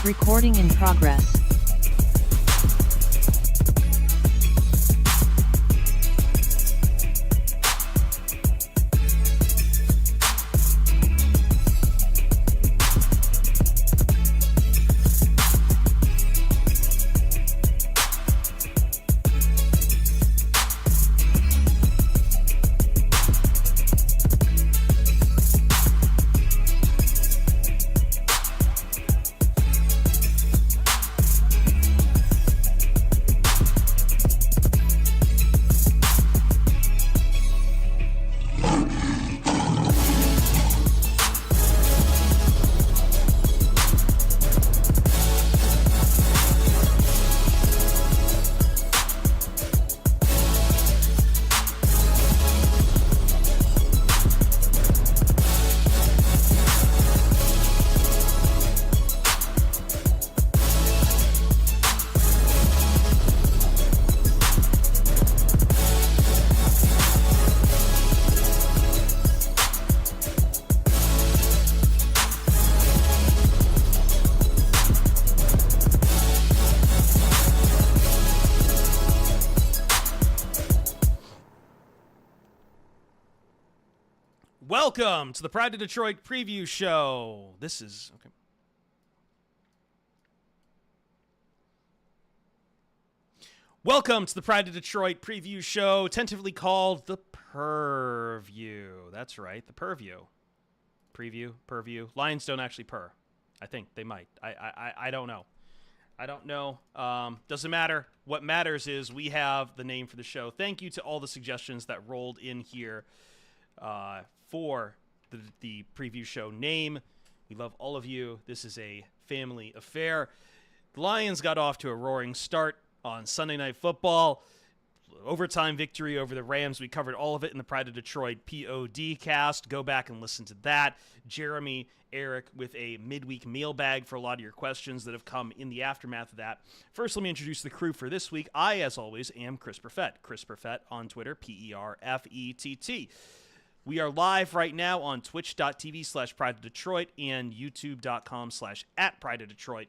Recording in progress. Welcome to the Pride of Detroit Preview Show. This is okay. Welcome to the Pride of Detroit Preview Show, tentatively called the Purrview. That's right, the Purrview. Purrview. Lions don't actually purr. I think they might. I don't know. I don't know. Doesn't matter. What matters is we have the name for the show. Thank you to all the suggestions that rolled in here for the preview show name. We love all of you. This is a family affair. The Lions got off to a roaring start on Sunday Night Football. Overtime victory over the Rams. We covered all of it in the Pride of Detroit POD cast. Go back and listen to that. Jeremy, Eric with a midweek mailbag for a lot of your questions that have come in the aftermath of that. First, let me introduce the crew for this week. I, as always, am Chris Perfett. Chris Perfett on Twitter, P-E-R-F-E-T-T. We are live right now on twitch.tv/Pride of Detroit and youtube.com/@Pride of Detroit.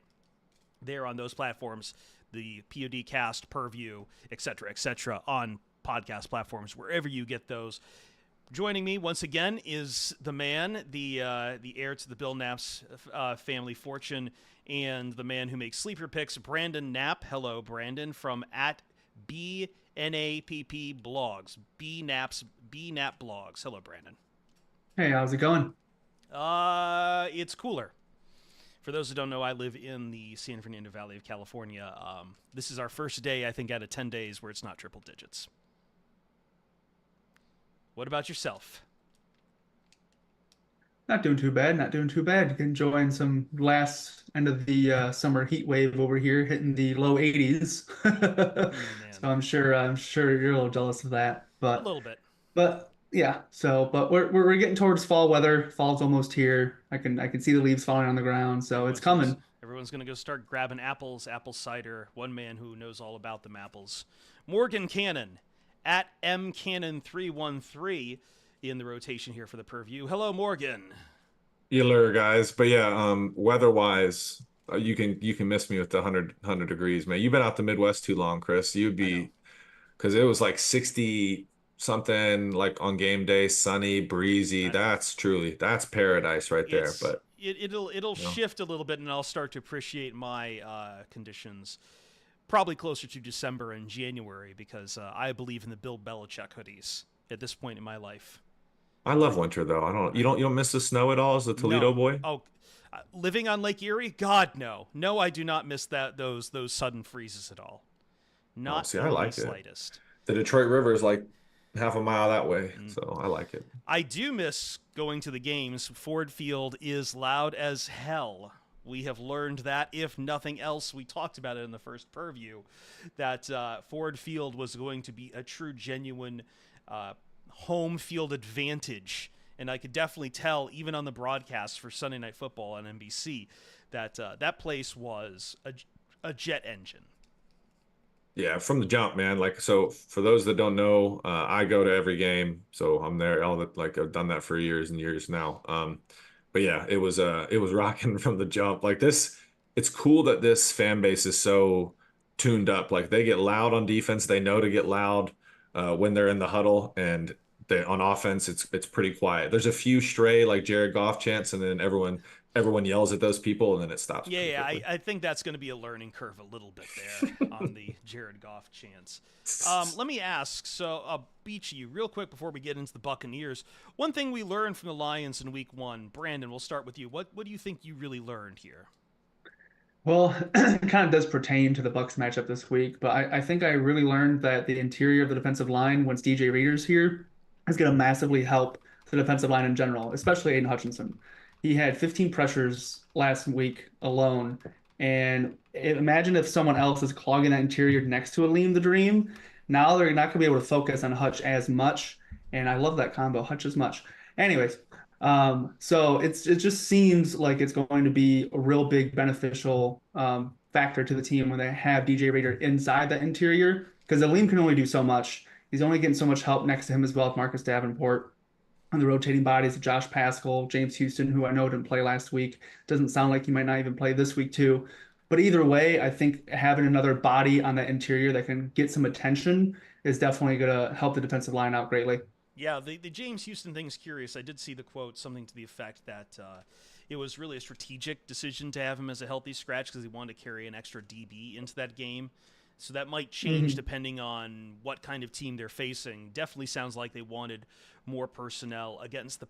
There on those platforms, the POD cast, Purrview, etc., on podcast platforms, wherever you get those. Joining me once again is the man, the heir to the Bill Knapp's family fortune, and the man who makes sleeper picks, Brandon Knapp. Hello, Brandon, from @BNAPP blogs, BNAP blogs. Hello, Brandon. Hey, how's it going? It's cooler. For those who don't know, I live in the San Fernando Valley of California. This is our first day, I think, out of 10 days where it's not triple digits. What about yourself? Not doing too bad. Enjoying some last end of the summer heat wave over here, hitting the low 80s. So I'm sure you're a little jealous of that. A little bit. But yeah. But we're getting towards fall weather. Fall's almost here. I can see the leaves falling on the ground. So it's coming. Everyone's gonna go start grabbing apples, apple cider. One man who knows all about them apples, Morgan Cannon @MCannon313 in the rotation here for the Purrview. Hello, Morgan. Ealer, guys. But yeah, weather-wise, you can miss me with the 100 degrees, man. You've been out the Midwest too long, Chris. You'd be, because it was like 60 something, like on game day, sunny, breezy. That's paradise right there. But it'll shift a little bit, and I'll start to appreciate my conditions probably closer to December and January, because I believe in the Bill Belichick hoodies at this point in my life. I love winter though. You don't miss the snow at all as a Toledo boy? Oh, living on Lake Erie? God, no. No, I do not miss those sudden freezes at all. Not I like the slightest. The Detroit River is like half a mile that way, so I like it. I do miss going to the games. Ford Field is loud as hell. We have learned that, if nothing else. We talked about it in the first Purrview, that Ford Field was going to be a true, genuine home field advantage. And I could definitely tell, even on the broadcast for Sunday Night Football on NBC, that that place was a jet engine. Yeah, from the jump, man. Like, so for those that don't know, I go to every game, so I'm there. I've done that for years and years now. But yeah, it was rocking from the jump. Like this it's cool that this fan base is so tuned up. Like they get loud on defense. They know to get loud when they're in the huddle, and on offense, it's pretty quiet. There's a few stray like Jared Goff chants, and then everyone yells at those people, and then it stops pretty Yeah, quickly. I think that's going to be a learning curve a little bit there on the Jared Goff chance. Let me ask, so Beachy, you real quick before we get into the Buccaneers. One thing we learned from the Lions in Week 1, Brandon, we'll start with you. What do you think you really learned here? Well, it kind of does pertain to the Bucks matchup this week, but I think I really learned that the interior of the defensive line, once DJ Reader's here, is going to massively help the defensive line in general, especially Aiden Hutchinson. He had 15 pressures last week alone, and imagine if someone else is clogging that interior next to Aleem the Dream. Now they're not going to be able to focus on Hutch as much, and I love that combo, Hutch as much. Anyways, so it just seems like it's going to be a real big beneficial factor to the team when they have DJ Rader inside that interior because Aleem can only do so much. He's only getting so much help next to him as well with Marcus Davenport on the rotating bodies of Josh Pascal, James Houston, who I know didn't play last week. Doesn't sound like he might not even play this week too. But either way, I think having another body on that interior that can get some attention is definitely going to help the defensive line out greatly. Yeah, the James Houston thing's curious. I did see the quote, something to the effect that it was really a strategic decision to have him as a healthy scratch because he wanted to carry an extra DB into that game. So that might change depending on what kind of team they're facing. Definitely sounds like they wanted more personnel against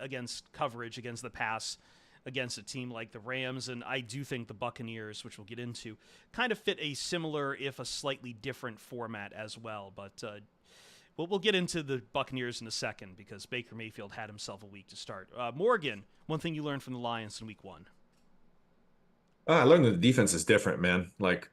against coverage, against the pass, against a team like the Rams. And I do think the Buccaneers, which we'll get into, kind of fit a similar, if a slightly different format as well. But we'll get into the Buccaneers in a second because Baker Mayfield had himself a week to start. Morgan, one thing you learned from the Lions in Week 1. I learned that the defense is different, man. Like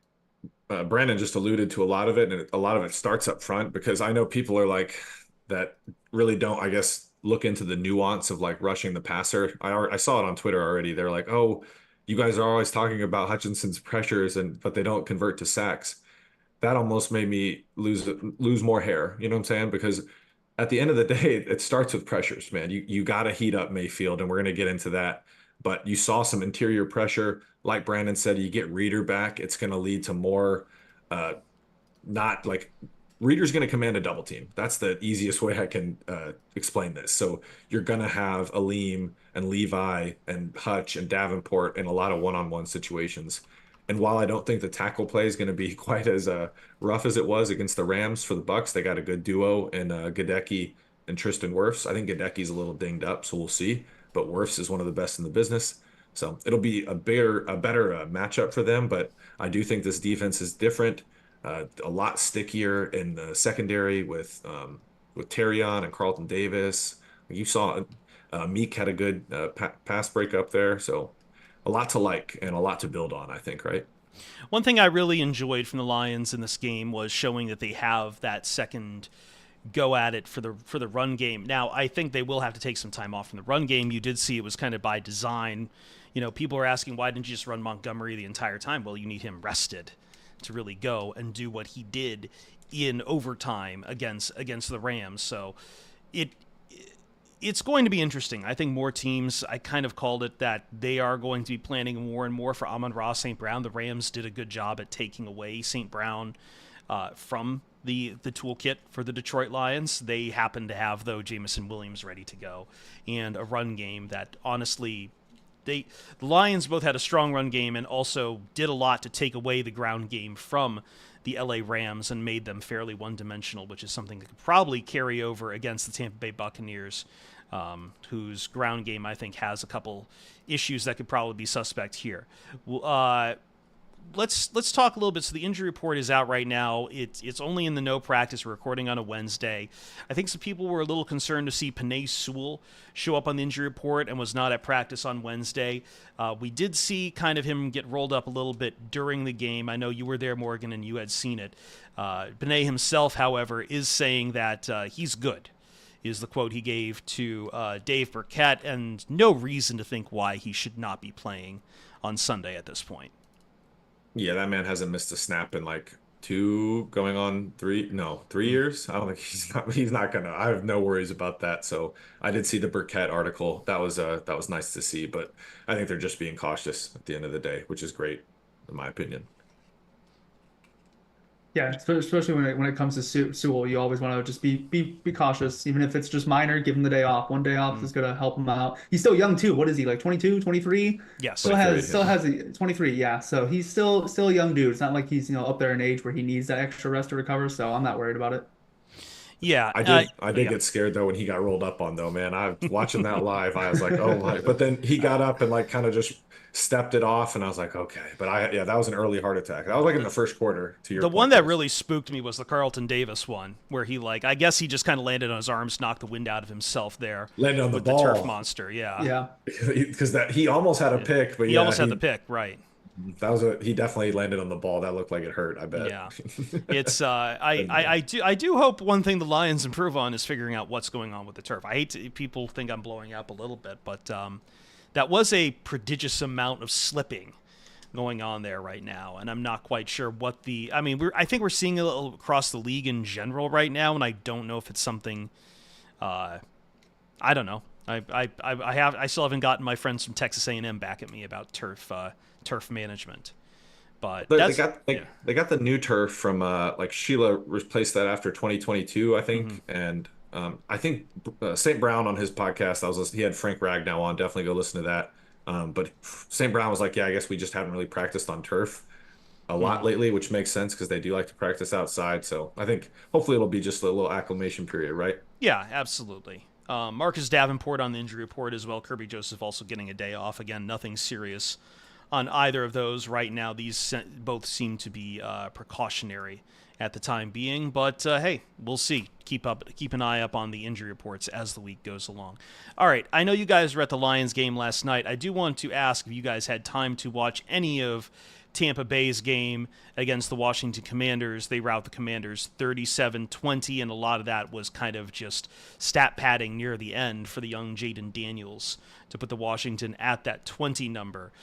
Brandon just alluded to a lot of it, and a lot of it starts up front because I know people are like that really don't, I guess, look into the nuance of like rushing the passer. I saw it on Twitter already. They're like, "Oh, you guys are always talking about Hutchinson's pressures, but they don't convert to sacks." That almost made me lose more hair. You know what I'm saying? Because at the end of the day, it starts with pressures, man. You got to heat up Mayfield, and we're going to get into that. But you saw some interior pressure. Like Brandon said, you get Reader back. It's going to lead to more, not like Reader's going to command a double team. That's the easiest way I can explain this. So you're going to have Aleem and Levi and Hutch and Davenport in a lot of one-on-one situations. And while I don't think the tackle play is going to be quite as rough as it was against the Rams for the Bucks, they got a good duo in Gadecki and Tristan Wirfs. I think Gadecki's a little dinged up, so we'll see. But Wirfs is one of the best in the business, so it'll be a better matchup for them. But I do think this defense is different, a lot stickier in the secondary with Terrion and Carlton Davis. You saw Meek had a good pass break up there, so a lot to like and a lot to build on, I think, right? One thing I really enjoyed from the Lions in this game was showing that they have that second go at it for the run game. Now, I think they will have to take some time off from the run game. You did see it was kind of by design. You know, people are asking, why didn't you just run Montgomery the entire time? Well, you need him rested to really go and do what he did in overtime against the Rams. So it's going to be interesting. I think more teams, I kind of called it that they are going to be planning more and more for Amon-Ra St. Brown. The Rams did a good job at taking away St. Brown from the toolkit for the Detroit Lions. They happen to have, though, Jamison Williams ready to go and a run game that, honestly, the Lions both had a strong run game and also did a lot to take away the ground game from the LA Rams and made them fairly one-dimensional, which is something that could probably carry over against the Tampa Bay Buccaneers, whose ground game, I think, has a couple issues that could probably be suspect here. Let's talk a little bit. So the injury report is out right now. It's only in the no practice. We're recording on a Wednesday. I think some people were a little concerned to see Penei Sewell show up on the injury report and was not at practice on Wednesday. We did see kind of him get rolled up a little bit during the game. I know you were there, Morgan, and you had seen it. Penei himself, however, is saying that he's good, is the quote he gave to Dave Burkett, and no reason to think why he should not be playing on Sunday at this point. Yeah, that man hasn't missed a snap in like 2 going on 3, no, 3 years. I don't think he's not gonna. I have no worries about that. So I did see the Burkett article. That was nice to see, but I think they're just being cautious at the end of the day, which is great in my opinion. Yeah, especially when it comes to Sewell, you always want to just be cautious, even if it's just minor. Give him the day off. One day off is gonna help him out. He's still young too. What is he, like 22, 23? Yes. Still has 23. Yeah, so he's still a young dude. It's not like he's up there in age where he needs that extra rest to recover. So I'm not worried about it. Yeah. I did get scared though when he got rolled up on though, man. I watching that live, I was like, oh my. But then he got up and like kind of just stepped it off, and I was like, okay. But yeah, that was an early heart attack. That was like in the first quarter. To your The point, one that Chris. really spooked me was the Carlton Davis one, where he I guess he just kind of landed on his arms, knocked the wind out of himself there. Landed on the with ball. the turf monster. Yeah. Yeah. Because that he almost had a pick, but He almost had the pick, right? he definitely landed on the ball. That looked like it hurt, I bet. Yeah. It's I do hope one thing the Lions improve on is figuring out what's going on with the turf. I hate people think I'm blowing up a little bit, but that was a prodigious amount of slipping going on there right now, and I'm not quite sure what I think we're seeing it across the league in general right now, and I don't know if it's something I don't know. I still haven't gotten my friends from Texas A&M back at me about turf management. But They got the new turf from like Sheila replaced that after 2022, I think, and I think St. Brown on his podcast, he had Frank Ragnow on. Definitely go listen to that. But St. Brown was like, yeah, I guess we just haven't really practiced on turf a lot lately, which makes sense because they do like to practice outside. So I think hopefully it'll be just a little acclimation period, right? Yeah, absolutely. Marcus Davenport on the injury report as well. Kirby Joseph also getting a day off. Again, nothing serious on either of those right now. These both seem to be precautionary at the time being, but hey, we'll see. Keep an eye up on the injury reports as the week goes along. All right, I know you guys were at the Lions game last night. I do want to ask if you guys had time to watch any of Tampa Bay's game against the Washington Commanders. They rout the Commanders 37-20, and a lot of that was kind of just stat padding near the end for the young Jaden Daniels to put the Washington at that 20 number.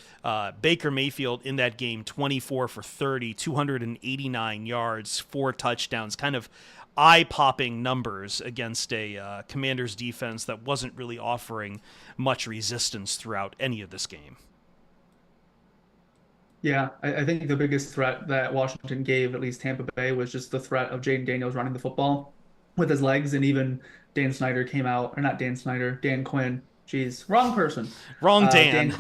Baker Mayfield in that game, 24 for 30, 289 yards, 4 touchdowns, kind of eye-popping numbers against a Commanders defense that wasn't really offering much resistance throughout any of this game. Yeah, I think the biggest threat that Washington gave, at least Tampa Bay, was just the threat of Jaden Daniels running the football with his legs. And even Dan Snyder came out, or not Dan Snyder, Dan Quinn. Jeez, wrong person. Wrong Dan.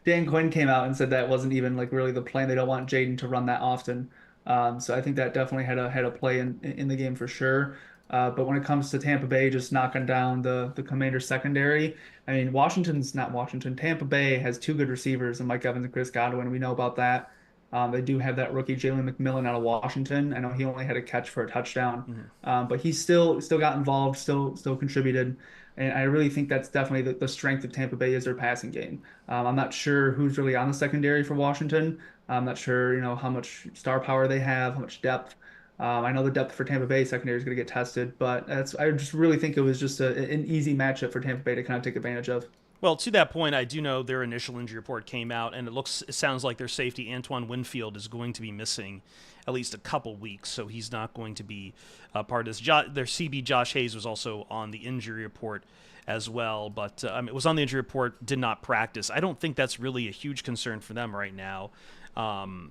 Dan Quinn came out and said that wasn't even like really the plan. They don't want Jaden to run that often. So I think that definitely had a play in the game for sure. But when it comes to Tampa Bay just knocking down the Commanders secondary, I mean, Washington's not Washington. Tampa Bay has 2 good receivers in Mike Evans and Chris Godwin. We know about that. They do have that rookie Jalen McMillan out of Washington. I know he only had a catch for a touchdown, but he still got involved, still contributed. And I really think that's definitely the strength of Tampa Bay is their passing game. I'm not sure who's really on the secondary for Washington. I'm not sure, how much star power they have, how much depth. I know the depth for Tampa Bay secondary is going to get tested, but I just really think it was just an easy matchup for Tampa Bay to kind of take advantage of. Well, to that point, I do know their initial injury report came out, and it sounds like their safety, Antoine Winfield, is going to be missing at least a couple weeks, so he's not going to be a part of this. Their CB Josh Hayes was also on the injury report as well, but it was on the injury report, did not practice. I don't think that's really a huge concern for them right now. Kalijah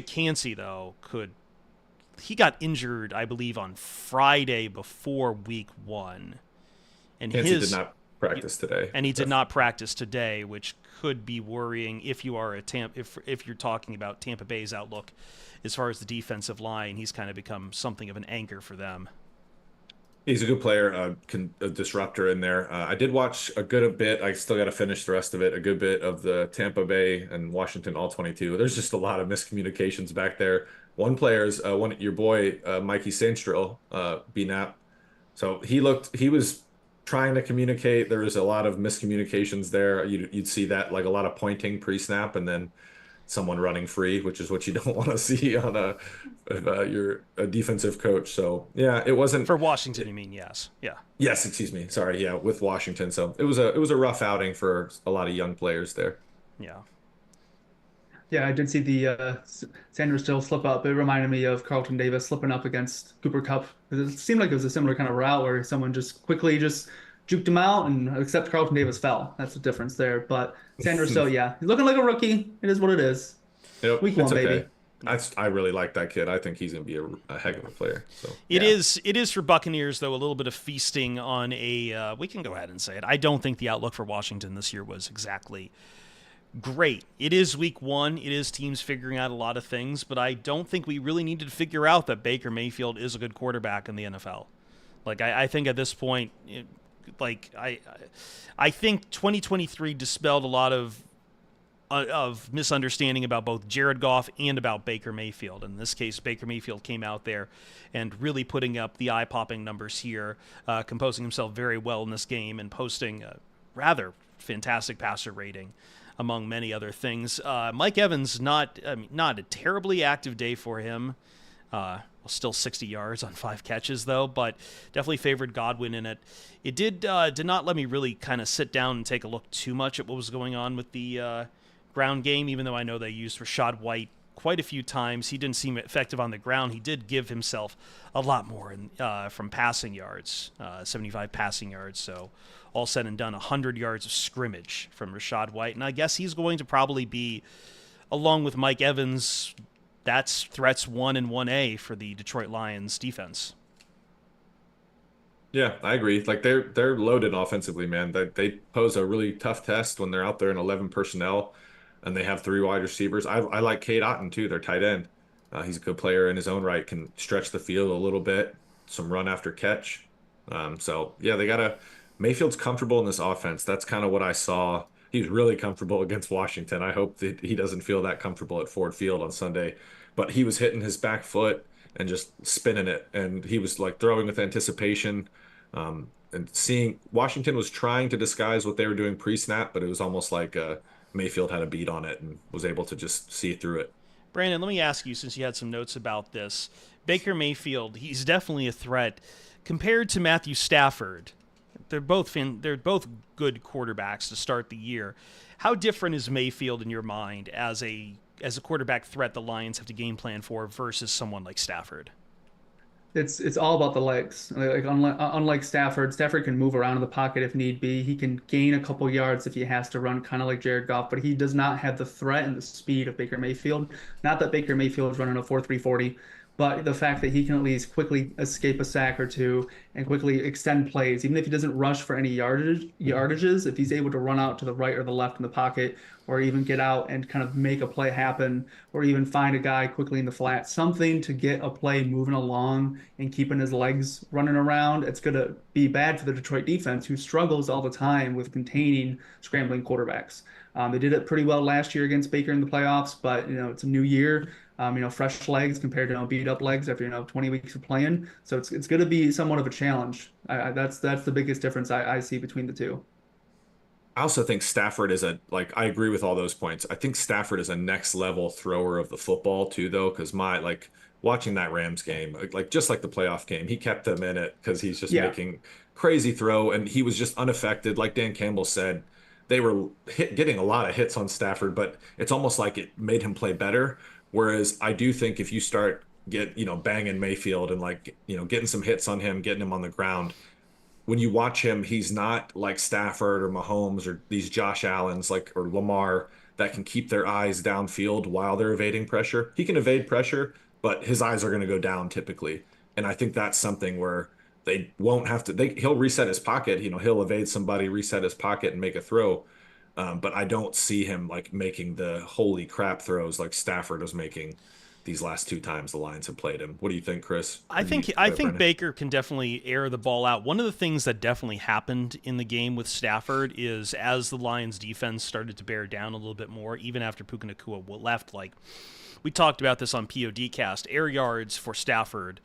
Cansey, though, he got injured, I believe, on Friday before week 1. And Cansey did not practice today. And he did not practice today, which could be worrying if you are if you're talking about Tampa Bay's outlook as far as the defensive line. He's kind of become something of an anchor for them. He's a good player, a disruptor in there. I did watch a good bit. I still got to finish the rest of it. A good bit of the Tampa Bay and Washington All-22. There's just a lot of miscommunications back there. One player's your boy Mikey Sainstrill being out. So he was trying to communicate. There was a lot of miscommunications there. You'd see that, like a lot of pointing pre-snap and then someone running free, which is what you don't want to see on you're a defensive coach. So yeah, it wasn't for Washington. You mean yes, yeah, yes. Excuse me, sorry. Yeah, with Washington. So it was a rough outing for a lot of young players there. Yeah. Yeah, I did see the Sanders still slip up. It reminded me of Carlton Davis slipping up against Cooper Kupp. It seemed like it was a similar kind of route where someone just quickly just juked him out, and except Carlton Davis fell. That's the difference there. But Sanders still, yeah, he's looking like a rookie. It is what it is. Yep, Week it's one, okay. baby. I really like that kid. I think he's going to be a heck of a player. So It Yeah. is for Buccaneers, though, a little bit of feasting on a we can go ahead and say it. I don't think the outlook for Washington this year was exactly great. It is week one. It is teams figuring out a lot of things, but I don't think we really needed to figure out that Baker Mayfield is a good quarterback in the NFL. Like, I think at this point, I think 2023 dispelled a lot of misunderstanding about both Jared Goff and about Baker Mayfield. In this case, Baker Mayfield came out there and really putting up the eye-popping numbers here, composing himself very well in this game and posting a rather fantastic passer rating, among many other things. Mike Evans, not a terribly active day for him. Still 60 yards on 5 catches, though, but definitely favored Godwin in it. It did not let me really kind of sit down and take a look too much at what was going on with the ground game, even though I know they used Rashad White quite a few times. He didn't seem effective on the ground. He did give himself a lot more from passing yards, 75 passing yards, so all said and done, 100 yards of scrimmage from Rashad White. And I guess he's going to probably be, along with Mike Evans, that's threats 1 and 1A for the Detroit Lions defense. yeah, I agree. Like they're loaded offensively, man. They pose a really tough test when they're out there in 11 personnel, and they have 3 wide receivers. I like Cade Otton too, their tight end. He's a good player in his own right. Can stretch the field a little bit, some run after catch. So yeah, they gotta. Mayfield's comfortable in this offense. That's kind of what I saw. He's really comfortable against Washington. I hope that he doesn't feel that comfortable at Ford Field on Sunday. But he was hitting his back foot and just spinning it, and he was like throwing with anticipation. And seeing Washington was trying to disguise what they were doing pre-snap, but it was almost like Mayfield had a beat on it and was able to just see through it. Brandon, let me ask you, since you had some notes about this, Baker Mayfield, he's definitely a threat compared to Matthew Stafford. They're both good quarterbacks to start the year. How different is Mayfield in your mind as a quarterback threat the Lions have to game plan for versus someone like Stafford? It's all about the legs. Like unlike Stafford, Stafford can move around in the pocket if need be. He can gain a couple yards if he has to run, kind of like Jared Goff, but he does not have the threat and the speed of Baker Mayfield. Not that Baker Mayfield is running a 4.340, but the fact that he can at least quickly escape a sack or two and quickly extend plays, even if he doesn't rush for any yardages, if he's able to run out to the right or the left in the pocket, or even get out and kind of make a play happen, or even find a guy quickly in the flat, something to get a play moving along and keeping his legs running around, it's going to be bad for the Detroit defense, who struggles all the time with containing scrambling quarterbacks. They did it pretty well last year against Baker in the playoffs, but it's a new year. Fresh legs compared to beat up legs after 20 weeks of playing. So it's going to be somewhat of a challenge. That's the biggest difference I see between the two. I also think Stafford is I agree with all those points. I think Stafford is a next level thrower of the football too, though, because watching that Rams game, just like the playoff game, he kept them in it because he's just making crazy throw, and he was just unaffected. Like Dan Campbell said, they were getting a lot of hits on Stafford, but it's almost like it made him play better. Whereas I do think if you start banging Mayfield and getting some hits on him, getting him on the ground, when you watch him, he's not like Stafford or Mahomes or these Josh Allens or Lamar that can keep their eyes downfield while they're evading pressure. He can evade pressure, but his eyes are going to go down typically. And I think that's something where they won't have to. He'll reset his pocket. He'll evade somebody, reset his pocket, and make a throw. But I don't see him making the holy crap throws like Stafford was making these last 2 times the Lions have played him. What do you think, Chris? I think Baker can definitely air the ball out. One of the things that definitely happened in the game with Stafford is as the Lions defense started to bear down a little bit more, even after Puka Nacua left, we talked about this on PODcast, air yards for Stafford.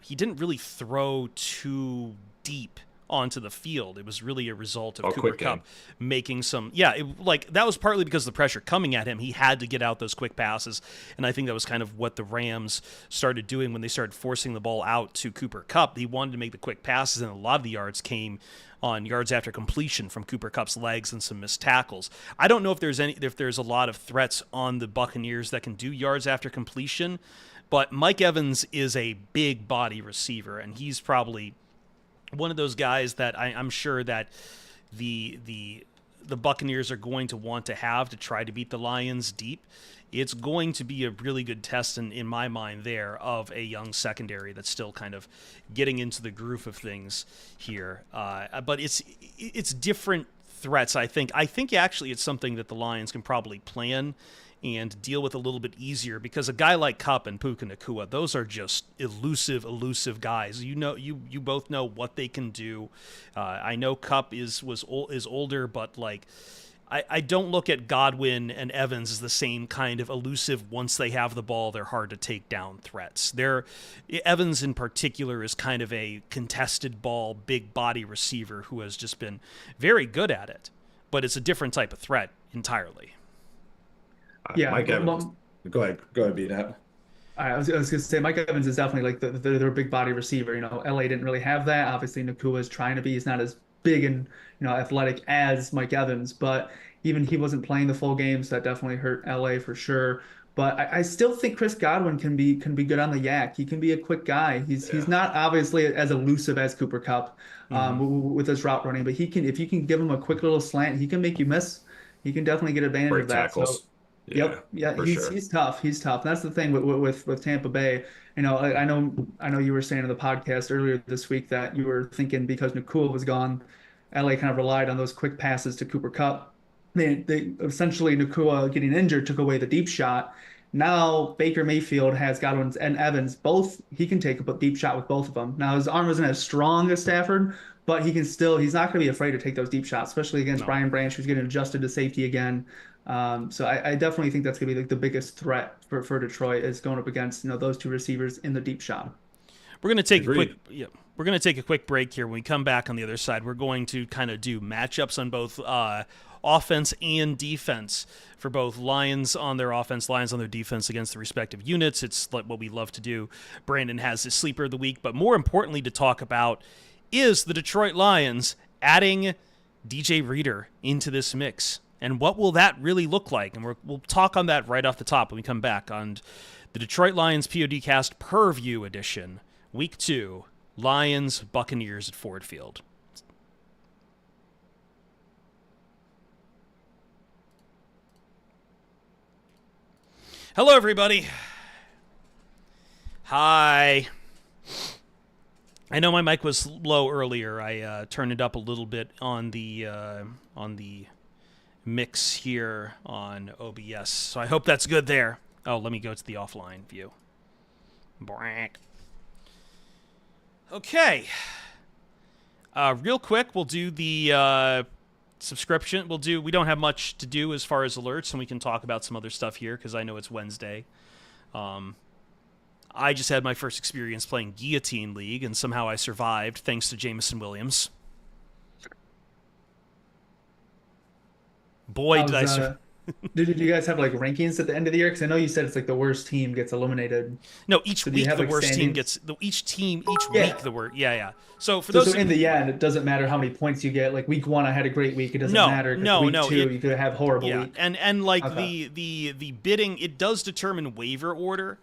He didn't really throw too deep onto the field. It was really a result of Cooper quick Kupp game. making some, that was partly because of the pressure coming at him. He had to get out those quick passes, and I think that was kind of what the Rams started doing when they started forcing the ball out to Cooper Kupp. He wanted to make the quick passes, and a lot of the yards came on yards after completion from Cooper Kupp's legs and some missed tackles. I don't know if there's a lot of threats on the Buccaneers that can do yards after completion, but Mike Evans is a big body receiver, and he's probably one of those guys that I'm sure that the Buccaneers are going to want to have to try to beat the Lions deep. It's going to be a really good test in my mind there of a young secondary that's still kind of getting into the groove of things here. But it's different threats, I think. I think actually it's something that the Lions can probably plan and deal with a little bit easier, because a guy like Kupp and Puka Nacua, those are just elusive guys. You both know what they can do. I know Kupp is older, but like I don't look at Godwin and Evans as the same kind of elusive. Once they have the ball, they're hard to take down threats. Evans in particular is kind of a contested ball, big body receiver who has just been very good at it, but it's a different type of threat entirely. Yeah, Mike Evans. Go ahead, B-Net. I was going to say Mike Evans is definitely like their big body receiver. LA didn't really have that. Obviously, Nacua is trying to be. He's not as big and athletic as Mike Evans, but even he wasn't playing the full game, so that definitely hurt LA for sure. But I still think Chris Godwin can be good on the yak. He can be a quick guy. He's not obviously as elusive as Cooper Kupp with his route running, but if you can give him a quick little slant, he can make you miss. He can definitely get advantage Great of that. tackles. So, he's tough. He's tough. And that's the thing with Tampa Bay. I know you were saying in the podcast earlier this week that you were thinking because Nacua was gone, LA kind of relied on those quick passes to Cooper Kupp. They essentially, Nacua getting injured took away the deep shot. Now Baker Mayfield has Godwin and Evans both. He can take a deep shot with both of them. Now his arm isn't as strong as Stafford, but he's not going to be afraid to take those deep shots, especially against Brian Branch, who's getting adjusted to safety again. So I definitely think that's going to be like the biggest threat for Detroit, is going up against those two receivers in the deep shot. We're going to take a quick break here. When we come back on the other side, we're going to kind of do matchups on both offense and defense for both Lions on their offense, Lions on their defense against the respective units. It's like what we love to do. Brandon has his sleeper of the week, but more importantly to talk about is the Detroit Lions adding DJ Reader into this mix. And what will that really look like? And we'll talk on that right off the top when we come back on the Detroit Lions PODcast Purrview edition, Week 2, Lions, Buccaneers at Ford Field. Hello, everybody. Hi. I know my mic was low earlier. I turned it up a little bit on the mix here on OBS, so I hope that's good there. Oh, let me go to the offline view. Brack. Okay. Real quick, we'll do the subscription. We don't have much to do as far as alerts, and we can talk about some other stuff here because I know it's Wednesday. I just had my first experience playing Guillotine League, and somehow I survived thanks to Jameson Williams. Boy, did I survive. Did you guys have like rankings at the end of the year? Because I know you said it's like the worst team gets eliminated. No, each week the worst team gets each week the worst. Yeah. So for those in the end, it doesn't matter how many points you get. Like week 1, I had a great week. It doesn't matter. Week 2, you could have horrible week. And like the bidding, it does determine waiver order,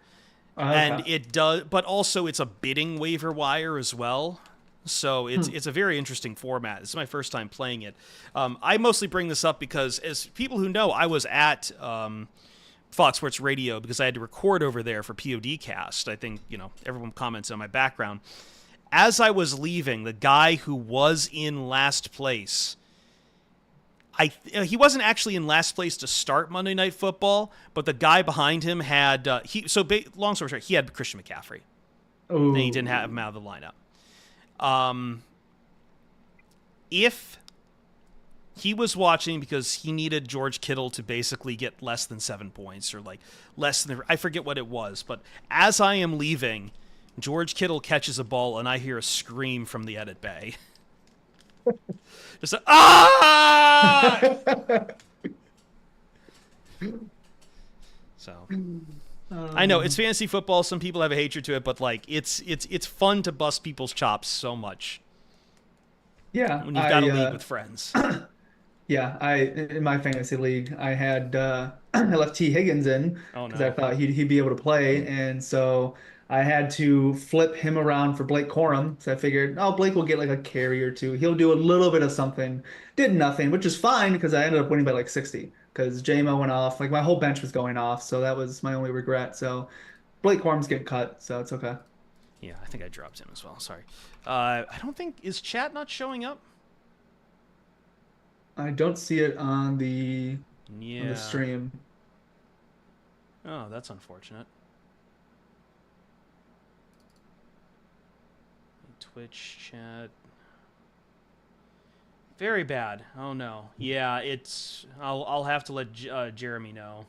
and it does, but also it's a bidding waiver wire as well. So it's a very interesting format. This is my first time playing it. I mostly bring this up because, as people who know, I was at Fox Sports Radio because I had to record over there for PODcast. I think everyone comments on my background. As I was leaving, the guy who was in last place, he wasn't actually in last place to start Monday Night Football, but the guy behind him had long story short, he had Christian McCaffrey, and he didn't have him out of the lineup. If he was watching because he needed George Kittle to basically get less than 7 points or like less than, I forget what it was, but as I am leaving, George Kittle catches a ball and I hear a scream from the edit bay. Just So I know it's fantasy football. Some people have a hatred to it, but like it's fun to bust people's chops so much Yeah, when you've got a league with friends. yeah, in my fantasy league, I had I left T. Higgins in Oh because I no. thought he'd be able to play, and so I had to flip him around for Blake Corum. So I figured, oh, Blake will get like a carry or two. He'll do a little bit of something. Did nothing, which is fine because I ended up winning by like 60 because JMO went off. Like my whole bench was going off, so that was my only regret. So Blake Corum's getting cut, so it's okay. Yeah, I think I dropped him as well. Sorry. I don't think is chat not showing up. I don't see it on the Yeah. stream. Oh, that's unfortunate. Twitch chat. Very bad. Oh no. Yeah, it's. I'll have to let Jeremy know.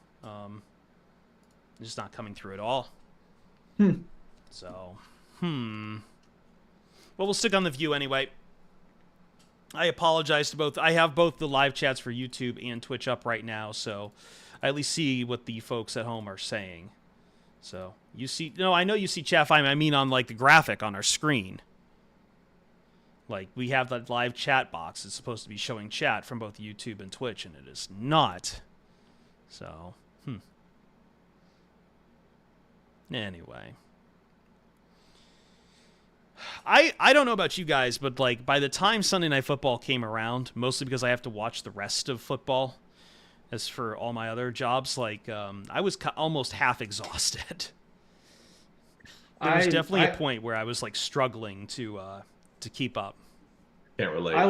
It's just not coming through at all. Hmm. So, Well, we'll stick on the view anyway. I apologize to both. I have both the live chats for YouTube and Twitch up right now, so I at least see what the folks at home are saying. So you see, no, I know you see chat fine. I mean, on like the graphic on our screen. Like we have that live chat box. It's supposed to be showing chat from both YouTube and Twitch, and it is not. So, Anyway. I don't know about you guys, but like by the time Sunday Night Football came around, mostly because I have to watch the rest of football, as for all my other jobs, like I was almost half exhausted. There was definitely a point where I was like struggling to keep up. Can't relate. I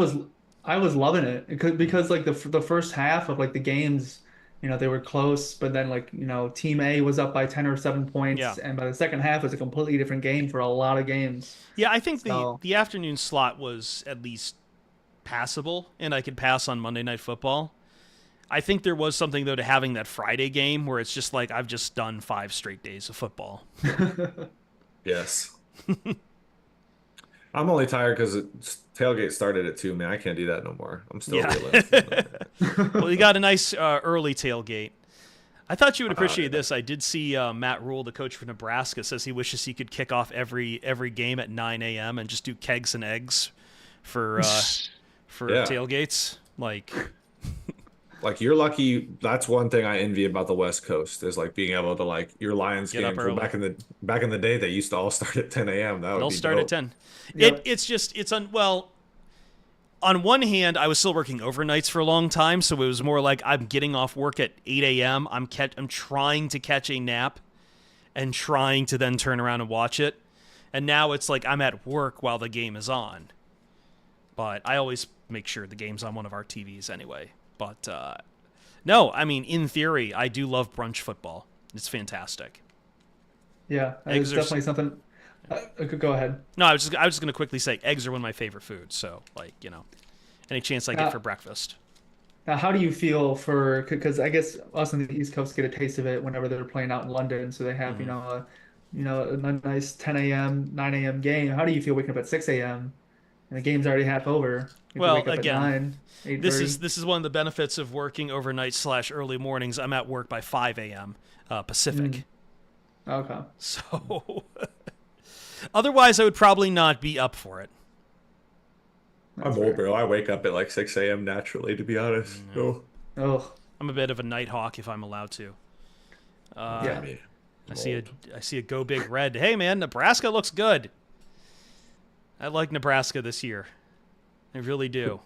was loving it because like the first half of like the games, they were close, but then like, team A was up by 10 or 7 points, Yeah. and by the second half it was a completely different game for a lot of games. Yeah, I think So, the afternoon slot was at least passable, and I could pass on Monday Night Football. I think there was something though to having that Friday game where it's just like I've just done 5 straight days of football. Yes. I'm only tired because tailgate started at 2, man. I can't do that no more. I'm still reeling. Well, you got a nice early tailgate. I thought you would appreciate Yeah. this. I did see Matt Rule, the coach for Nebraska, says he wishes he could kick off every game at 9 a.m. and just do kegs and eggs for Yeah. tailgates. Like you're lucky. That's one thing I envy about the West Coast is like being able to like your Lions Get up games. Well, early. back in the day, they used to all start at 10 a.m. That would They'll be start at dope. 10. Yeah. Well, on one hand, I was still working overnights for a long time, so it was more like I'm getting off work at 8 a.m. I'm trying to catch a nap and trying to then turn around and watch it. And now it's like I'm at work while the game is on. But I always make sure the game's on one of our TVs anyway. But no, I mean, in theory, I do love brunch football. It's fantastic. yeah, Eggs it's are definitely something. Go ahead. No, I was just gonna quickly say eggs are one of my favorite foods. So like any chance I get Uh, for breakfast. Now, how do you feel because I guess us on the East Coast get a taste of it whenever they're playing out in London, so they have, a nice 10 a.m., 9 a.m. game. How do you feel waking up at 6 a.m. and the game's already half over? You have to Well, wake up at again, 9, this 8:30. is one of the benefits of working overnight / early mornings. I'm at work by 5 a.m. Pacific. Okay. So otherwise, I would probably not be up for it. That's I'm old, fair. bro. I wake up at like 6 a.m. naturally, to be honest. So, Oh, I'm a bit of a night hawk if I'm allowed to. yeah. I mean, I see a go big red. Hey man, Nebraska looks good. I like Nebraska this year. I really do.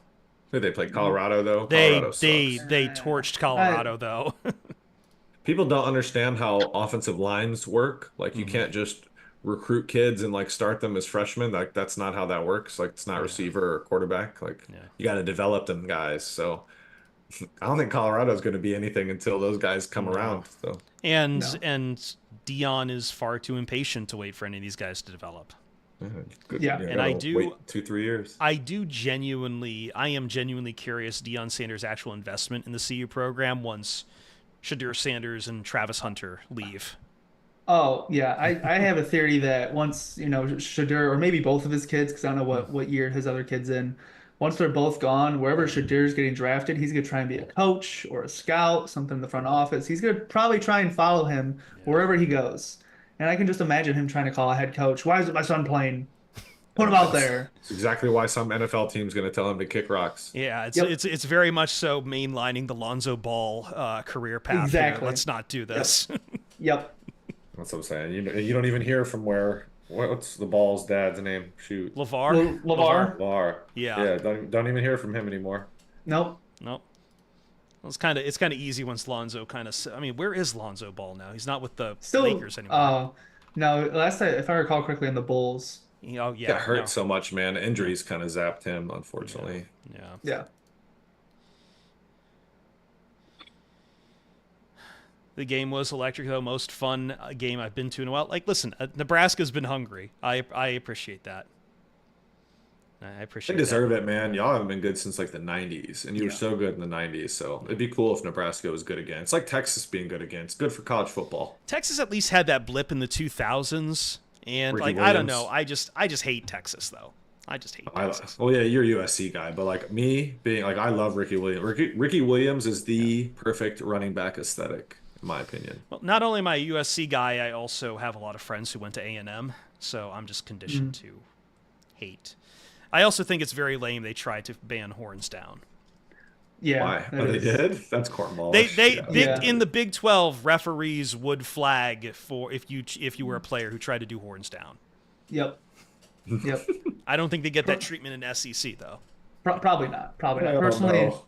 Did they play Colorado though? They Colorado sucks. they torched Colorado though. People don't understand how offensive lines work. Like you can't just recruit kids and like start them as freshmen. Like that's not how that works. Like it's not receiver or quarterback. Like Yeah. you got to develop them guys. So I don't think Colorado's going to be anything until those guys come around. So And No. and Dion is far too impatient to wait for any of these guys to develop. good. Yeah. You And know, I do- wait 2-3 years. I am genuinely curious Deion Sanders' actual investment in the CU program once Shadur Sanders and Travis Hunter leave. Oh, yeah. I have a theory that once, Shadur, or maybe both of his kids, because I don't know what year his other kid's in, once they're both gone, wherever Shadir's getting drafted, he's gonna try and be a coach or a scout, something in the front office. He's gonna probably try and follow him Yeah. wherever he goes. And I can just imagine him trying to call a head coach. Why isn't my son playing? Put him out there. It's exactly why some NFL team's going to tell him to kick rocks. Yeah, it's Yep. it's very much so mainlining the Lonzo Ball career path. Here. Exactly. Let's not do this. Yep. That's what I'm saying. You don't even hear from what's the Ball's dad's name? Shoot. LeVar. LeVar. Lar. Yeah. Yeah, don't even hear from him anymore. Nope. Nope. Well, it's kind of easy once Lonzo kind of. I mean, where is Lonzo Ball now? He's not with the Still, Lakers anymore. no, last time, if I recall correctly, in the Bulls. Oh yeah. Got hurt no. so much, man. Injuries kind of zapped him, unfortunately. Yeah. Yeah. The game was electric, though. Most fun game I've been to in a while. Like, listen, Nebraska's been hungry. I appreciate that. I They appreciate deserve it, man. Y'all haven't been good since like the 90s, and you were Yeah. so good in the 90s. So it'd be cool if Nebraska was good again. It's like Texas being good again. It's good for college football. Texas at least had that blip in the 2000s, and Ricky I don't Williams. know. I just hate Texas though. I just hate Texas. Well, yeah, you're a USC guy, but like me being like, I love Ricky Williams. Ricky Williams is the perfect running back aesthetic, in my opinion. Well, not only am I a USC guy, I also have a lot of friends who went to A&M, so I'm just conditioned to hate. I also think it's very lame they tried to ban horns down. Yeah. Why? that Oh, they is- did? That's cornball. Yeah. In the Big 12, referees would flag for if you were a player who tried to do horns down. Yep. Yep. I don't think they get that treatment in SEC though. Probably not. Probably I not. don't know.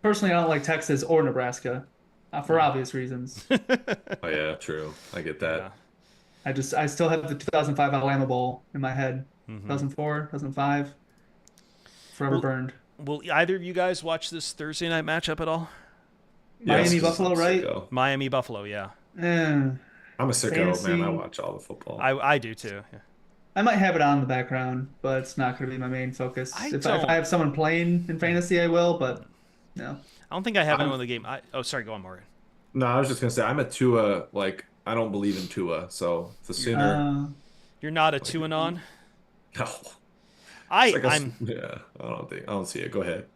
Personally, I don't like Texas or Nebraska, for obvious reasons. Oh yeah, true. I get that. Yeah. I still have the 2005 Alabama Bowl in my head. Mhm. 2004, 2005. Forever Well, burned. Will either of you guys watch this Thursday night matchup at all? Miami, Yes, 'cause Buffalo, I'm a right? sicko. Miami Buffalo, yeah. Eh, I'm a sicko, Fantasy. man. I watch all the football. I do too. Yeah. I might have it on in the background, but it's not going to be my main focus. If don't- I have someone playing in fantasy, I will, but no. I don't think I have I'm- anyone in the game. Oh, sorry, go on, Morgan. No, I was just gonna say I'm a Tua. Like I don't believe in Tua, so the sooner. You're not a two and on. No. I Like a- I'm Yeah, I don't see it. Go ahead.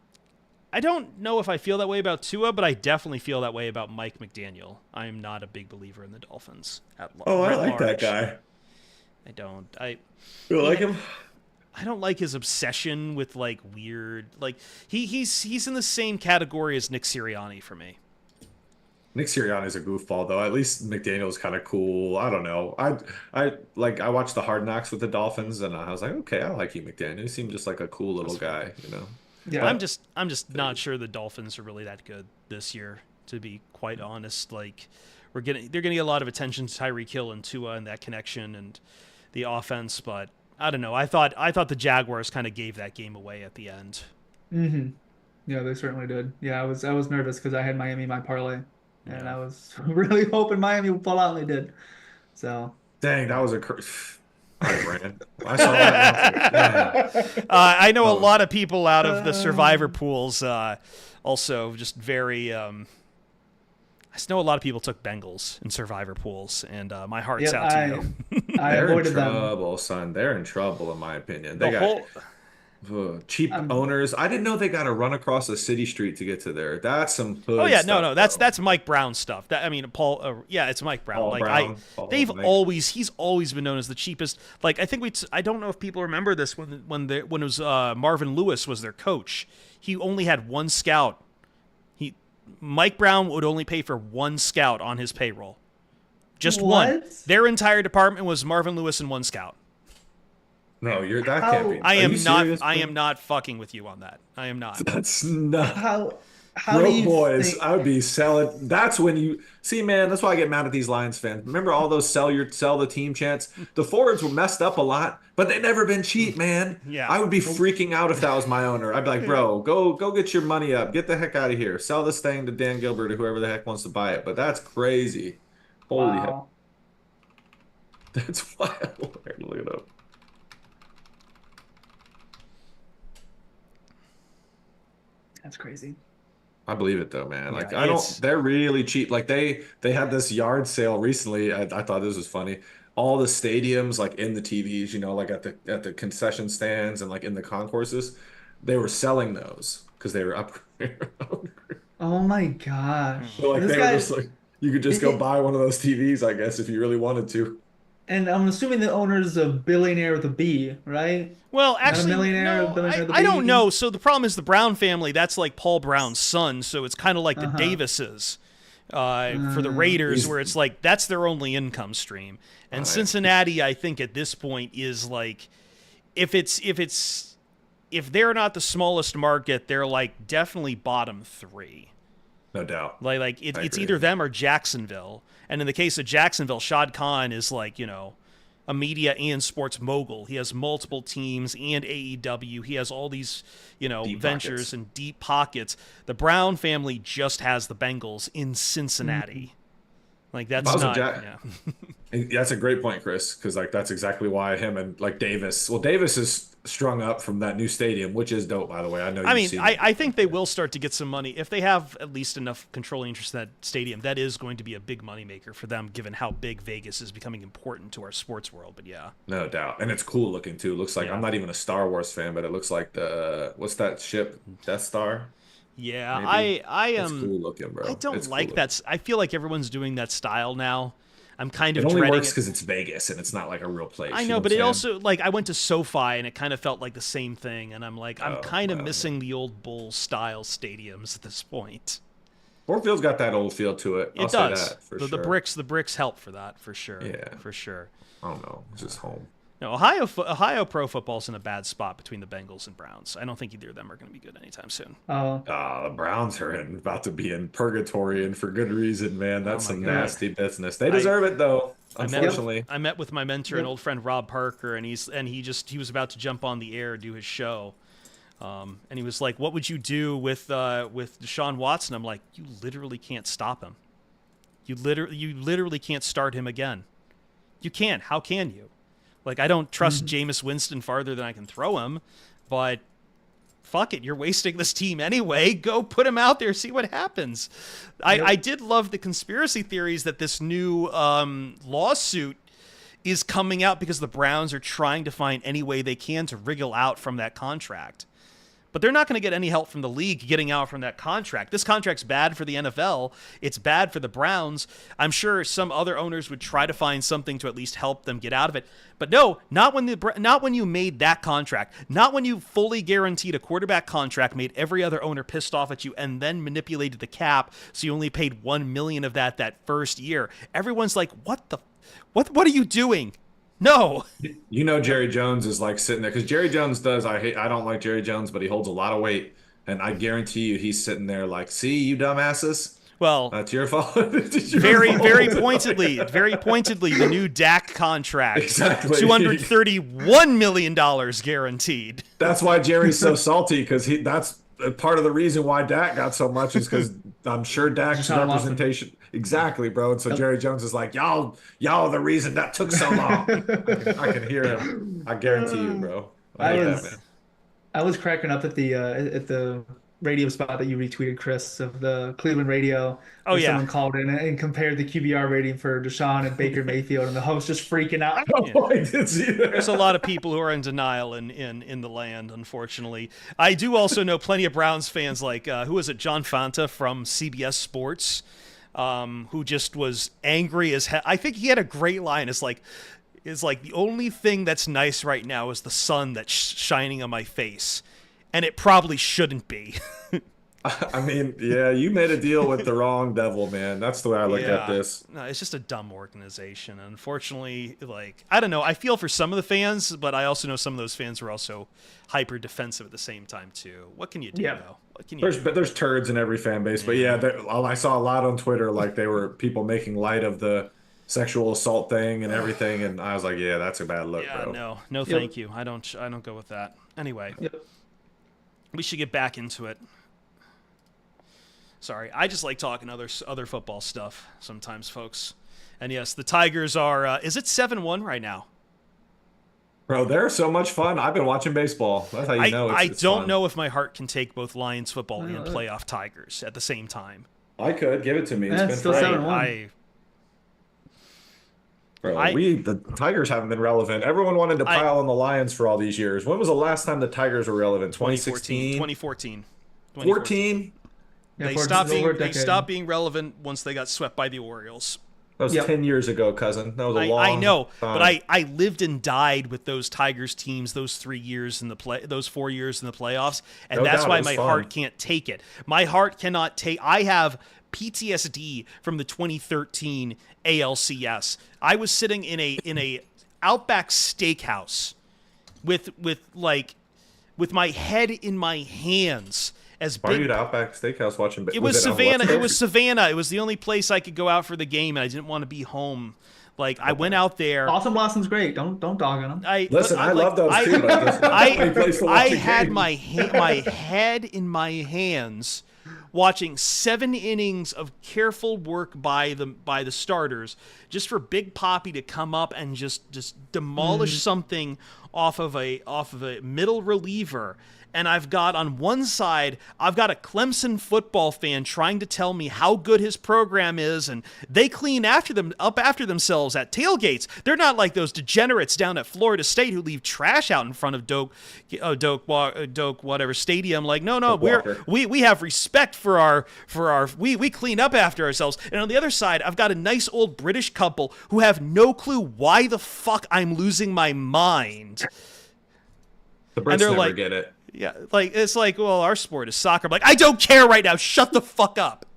I don't know if I feel that way about Tua, but I definitely feel that way about Mike McDaniel. I am not a big believer in the Dolphins. Writ large. I don't. You like him? I don't like his obsession with like weird like he's in the same category as Nick Sirianni for me. Nick Sirianni's a goofball though. At least McDaniel's kind of cool. I don't know. I watched the Hard Knocks with the Dolphins, and I was like, okay, I like you, McDaniel. You seem just like a cool little guy, you know. Yeah. I'm just not sure the Dolphins are really that good this year, to be quite honest. Like they're getting a lot of attention to Tyreek Hill and Tua and that connection and the offense, but I don't know. I thought the Jaguars kind of gave that game away at the end. Mm-hmm. Yeah, they certainly did. Yeah, I was nervous because I had Miami in my parlay, and Yeah. I was really hoping Miami would pull out, and they did. So Dang, that was a. I ran. I saw that. And I was like, man. I know a Oh. lot of people out of the survivor pools also just very I just know a lot of people took Bengals in survivor pools, and my heart's Yep, out to you. I They're in avoided them. trouble, son. They're in trouble, in my opinion. They The got whole cheap owners. I didn't know they got to run across a city street to get to there. That's some hood Oh yeah, stuff, no, bro. that's Mike Brown stuff. That I mean, Paul. Yeah, it's Mike Brown. Paul like Brown. they've Mike. he's always been known as the cheapest. Like I think I don't know if people remember this when it was Marvin Lewis was their coach. He only had one scout. Mike Brown would only pay for one scout on his payroll. Just one. What? Their entire department was Marvin Lewis and one scout. No, that can't be. I Are am you not. serious, I bro? am not fucking with you on that. I am not. That's not. How do Broke you boys, think? I would be selling. That's when you see, man. That's why I get mad at these Lions fans. Remember all those sell the team chants? The forwards were messed up a lot, but they never been cheap, man. Yeah. I would be freaking out if that was my owner. I'd be like, bro, go get your money up, get the heck out of here, sell this thing to Dan Gilbert or whoever the heck wants to buy it. But that's crazy. Holy heck, Wow. that's wild. Here, look it up. That's crazy. I believe it though, man. Like Yeah, I don't. it's- They're really cheap. Like they had this yard sale recently. I thought this was funny. All the stadiums, like in the TVs, you know, like at the concession stands and like in the concourses, they were selling those because they were up. Oh my gosh. So like This they were just guy, like you could just go buy one of those TVs, I guess, if you really wanted to. and I'm assuming the owner's a billionaire with a B, right? Well, Not a actually, millionaire, a no, billionaire with a I don't B? know. So the problem is the Brown family, that's like Paul Brown's son, so it's kind of like the Uh-huh. Davises for the Raiders, He's- where it's like that's their only income stream. And Right. Cincinnati, I think at this point is like, if they're not the smallest market, they're like definitely bottom three. No doubt. Like I it's agree. either them or Jacksonville. And in the case of Jacksonville, Shad Khan is like, a media and sports mogul. He has multiple teams and AEW. He has all these, Deep ventures pockets. and deep pockets. The Brown family just has the Bengals in Cincinnati. Like that's Also, not. Jack- Yeah. And that's a great point, Chris, because like that's exactly why him and like Davis. Well, Davis is strung up from that new stadium, which is dope, by the way. I know. I You've mean, seen I think they will start to get some money if they have at least enough controlling interest in that stadium. That is going to be a big moneymaker for them, given how big Vegas is becoming important to our sports world. But yeah, No doubt, and it's cool looking too. Looks like Yeah. I'm not even a Star Wars fan, but it looks like the what's that ship? Death Star. yeah, Maybe. I It's am. cool looking, bro. I don't It's like cool that. I feel like everyone's doing that style now. I'm kind It of only dreading works it. because it's Vegas and it's not like a real place. I you know, what but I'm it saying? also like I went to SoFi and it kind of felt like the same thing, and I'm like, I'm Oh, kind of well, missing the old Bull style stadiums at this point. Fort Field's got that old feel to it. It I'll does. say that for the sure. bricks help for that for sure. Yeah. For sure. I don't know. It's just home. No, Ohio pro football's in a bad spot between the Bengals and Browns. I don't think either of them are going to be good anytime soon. Oh, The Browns are about to be in purgatory, and for good reason, man. That's Oh my some God. nasty business. They deserve it though. Unfortunately, I met with my mentor Yep. and old friend Rob Parker, and he was about to jump on the air and do his show, and he was like, "What would you do with Deshaun Watson?" I'm like, "You literally can't stop him. You literally can't start him again. You can't. How can you? Like, I don't trust Jameis Winston farther than I can throw him, but." Fuck it, you're wasting this team anyway. Go put him out there, see what happens. I did love the conspiracy theories that this new lawsuit is coming out because the Browns are trying to find any way they can to wriggle out from that contract. But they're not going to get any help from the league getting out from that contract. This contract's bad for the NFL. It's bad for the Browns. I'm sure some other owners would try to find something to at least help them get out of it. But no, not when you made that contract. Not when you fully guaranteed a quarterback contract, made every other owner pissed off at you, and then manipulated the cap so you only paid $1 million of that first year. Everyone's like, what are you doing? No. you know Jerry Jones is like sitting there because Jerry Jones does. I don't like Jerry Jones, but he holds a lot of weight, and I guarantee you he's sitting there like, see, you dumbasses. Well, That's your fault. It's your very fault. very pointedly, the new Dak contract, Exactly. $231 million guaranteed. That's why Jerry's so salty because that's part of the reason why Dak got so much is because I'm sure Dak's Deshaun Watson. representation. Exactly, bro. And so Jerry Jones is like, y'all are the reason that took so long. I can hear him. I guarantee you, bro. I hate that, man. I was cracking up at the radio spot that you retweeted, Chris, of the Cleveland radio. Oh, where yeah. Someone called in and compared the QBR rating for Deshaun and Baker Mayfield, and the host just freaking out. Oh, I did see that. There's a lot of people who are in denial in the land, unfortunately. I do also know plenty of Browns fans like, who was it, John Fanta from CBS Sports, who just was angry as hell. I think he had a great line. It's like the only thing that's nice right now is the sun that's shining on my face. And it probably shouldn't be. I mean, yeah, you made a deal with the wrong devil, man. That's the way I look at this. No, it's just a dumb organization. Unfortunately, like, I don't know. I feel for some of the fans, but I also know some of those fans are also hyper defensive at the same time too. What can you do, Yeah. though? What can you do? But there's turds in every fan base. But yeah, I saw a lot on Twitter like they were people making light of the sexual assault thing and everything, and I was like, yeah, that's a bad look, Yeah, bro. no, thank you. I don't go with that. Anyway, Yep. we should get back into it. Sorry, I just like talking other football stuff sometimes, folks. And yes, the Tigers are. Is it 7-1 right now? Bro, they're so much fun. I've been watching baseball. That's how you know I it's don't fun. know if my heart can take both Lions football and playoff Tigers at the same time. I could give it to me. It's Yeah, been it's still fun. 7-1. I Bro, the Tigers haven't been relevant. Everyone wanted to pile on the Lions for all these years. When was the last time the Tigers were relevant? 2016? 2014. 14? Yeah, They stopped being relevant once they got swept by the Orioles. That was 10 years ago, cousin. That was a long I know, time. but I lived and died with those Tigers teams those 3 years in those 4 years in the playoffs, and that's why my heart can't take it. My heart cannot take. I have PTSD from the 2013 ALCS. I was sitting in a Outback Steakhouse with my head in my hands. Why are you at Outback Steakhouse watching? It was Savannah. It was Savannah. It was the only place I could go out for the game, and I didn't want to be home. Like I went out there. Awesome Blossom's great. Don't dog on him. I love those too. I had my head in my hands, watching 7 innings of careful work by the starters, just for Big Papi to come up and just demolish something off of a middle reliever. And I've got on one side, I've got a Clemson football fan trying to tell me how good his program is, and they clean after themselves at tailgates. They're not like those degenerates down at Florida State who leave trash out in front of Doak whatever stadium. Like, no, we have respect for our we clean up after ourselves. And on the other side, I've got a nice old British couple who have no clue why the fuck I'm losing my mind. The Brits never get it. Yeah, it's like, well, our sport is soccer. I'm like, I don't care right now. Shut the fuck up.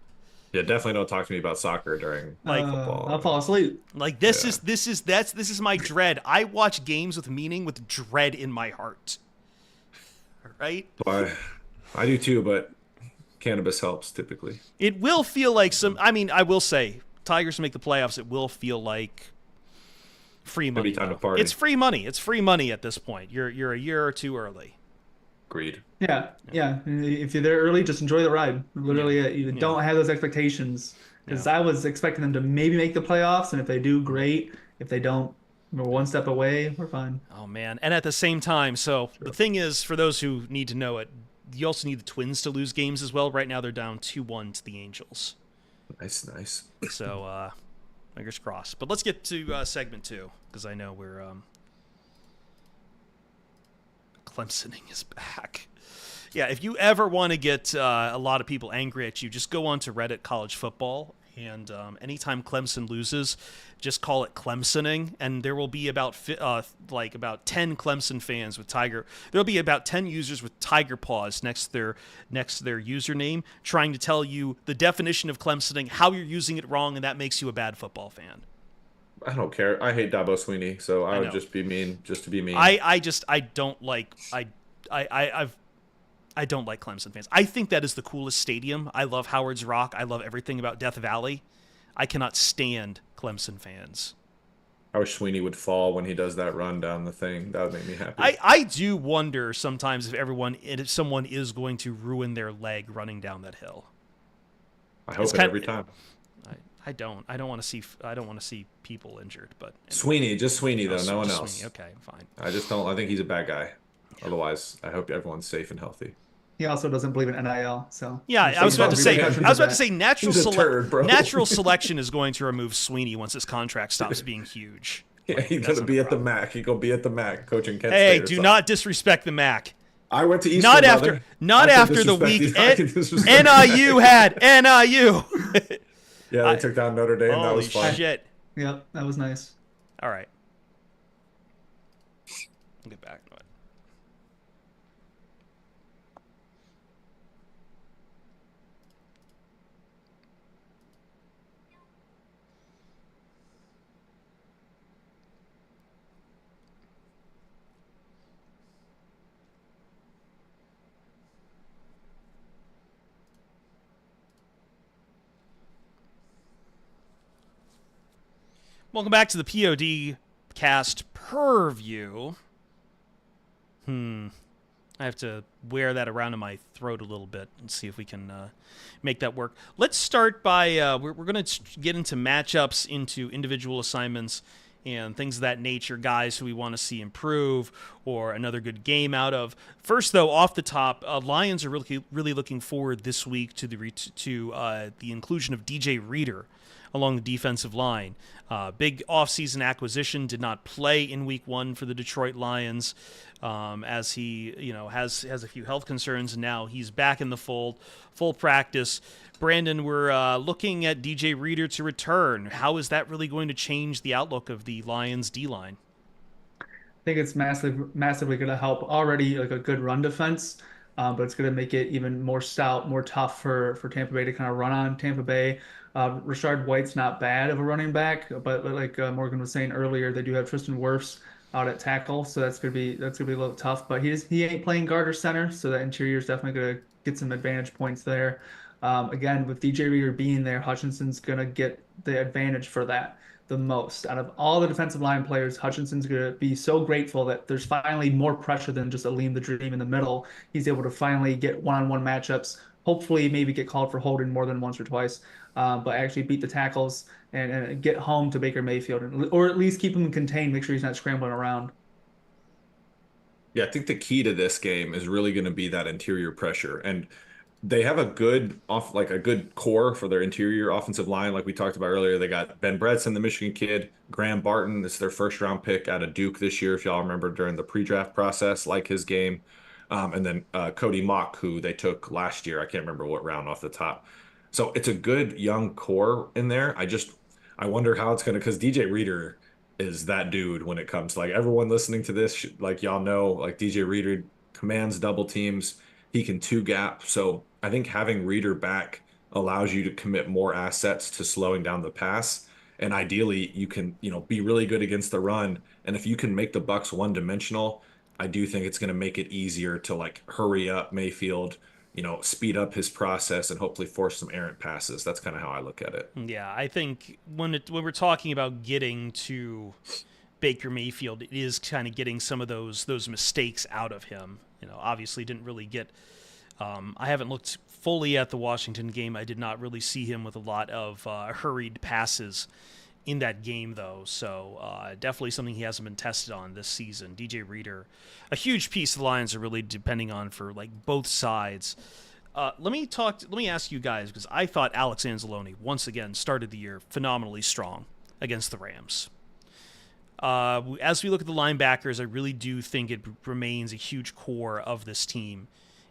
Yeah, definitely don't talk to me about soccer during football. I'll fall asleep. Like this is my dread. I watch games with meaning with dread in my heart. Right? I do too, but cannabis helps typically. It will feel like I will say, Tigers make the playoffs. It will feel like free money. Time to party. It's free money. It's free money at this point. You're a year or two early. Agreed. Yeah. If you're there early, just enjoy the ride. Literally, you don't have those expectations. Because I was expecting them to maybe make the playoffs, and if they do, great. If they don't, we're one step away. We're fine. Oh man! And at the same time, the thing is, for those who need to know it, you also need the Twins to lose games as well. Right now, they're down 2-1 to the Angels. Nice. So, fingers crossed. But let's get to segment 2, because I know we're Clemsoning is back. Yeah, if you ever want to get a lot of people angry at you, just go on to Reddit College Football, and anytime Clemson loses, just call it Clemsoning, and there will be about 10 Clemson fans with Tiger. There'll be about 10 users with Tiger paws next to their username, trying to tell you the definition of Clemsoning, how you're using it wrong, and that makes you a bad football fan. I don't care. I hate Dabo Swinney, so I would just be mean, just to be mean. I don't like Clemson fans. I think that is the coolest stadium. I love Howard's Rock. I love everything about Death Valley. I cannot stand Clemson fans. I wish Swinney would fall when he does that run down the thing. That would make me happy. I do wonder sometimes if someone is going to ruin their leg running down that hill. I hope it every time. I don't want to see people injured, but Swinney, just Swinney though, no one else. Swinney. Okay, fine. I just don't. I think he's a bad guy. Yeah. Otherwise, I hope everyone's safe and healthy. He also doesn't believe in NIL, so yeah. I was about to say natural selection is going to remove Swinney once his contract stops being huge. Yeah, he's gonna be at the MAC. He's gonna be at the MAC coaching Kent State. Hey, do not disrespect the MAC. I went to Eastern. Not after the week NIU had NIU. Yeah, they took down Notre Dame. That was fun. Shit. Yeah, that was nice. All right. I'll get back to it. Welcome back to the POD cast Purrview. I have to wear that around in my throat a little bit and see if we can make that work. Let's start by, we're going to get into matchups, into individual assignments, and things of that nature, guys who we want to see improve or another good game out of. First, though, off the top, Lions are really looking forward this week to the inclusion of DJ Reader along the defensive line. Big offseason acquisition, did not play in Week 1 for the Detroit Lions, as he has a few health concerns, and now he's back in the fold, full practice. Brandon, we're looking at DJ Reader to return. How is that really going to change the outlook of the Lions D-line? I think it's massively going to help already like a good run defense, but it's going to make it even more stout, more tough for Tampa Bay to kind of run on Tampa Bay. Rashard White's not bad of a running back, but like Morgan was saying earlier, they do have Tristan Wirfs out at tackle, so that's gonna be a little tough. But he ain't playing guard or center, so that interior is definitely gonna get some advantage points there. Again, with DJ Reader being there, Hutchinson's gonna get the advantage for that the most. Out of all the defensive line players, Hutchinson's going to be so grateful that there's finally more pressure than just Aleem the Dream in the middle. He's able to finally get one-on-one matchups, hopefully maybe get called for holding more than once or twice, but actually beat the tackles and get home to Baker Mayfield, or at least keep him contained, make sure he's not scrambling around. Yeah, I think the key to this game is really going to be that interior pressure. And they have a good core for their interior offensive line. Like we talked about earlier, they got Ben Bredson, the Michigan kid, Graham Barton. This is their first round pick out of Duke this year, if y'all remember during the pre-draft process, like his game. And then Cody Mock, who they took last year. I can't remember what round off the top. So it's a good young core in there. I wonder how it's going to, because DJ Reader is that dude when it comes to like everyone listening to this, like y'all know, like DJ Reader commands double teams. He can two gap. So I think having Reader back allows you to commit more assets to slowing down the pass. And ideally, you can, be really good against the run. And if you can make the Bucks one-dimensional, I do think it's going to make it easier to like hurry up Mayfield, speed up his process and hopefully force some errant passes. That's kind of how I look at it. Yeah, I think when we're talking about getting to Baker Mayfield, it is kind of getting some of those mistakes out of him. Obviously didn't really get. I haven't looked fully at the Washington game. I did not really see him with a lot of hurried passes in that game, though. So definitely something he hasn't been tested on this season. DJ Reader, a huge piece the Lions are really depending on for like both sides. Let me ask you guys, because I thought Alex Anzalone once again started the year phenomenally strong against the Rams. As we look at the linebackers, I really do think it remains a huge core of this team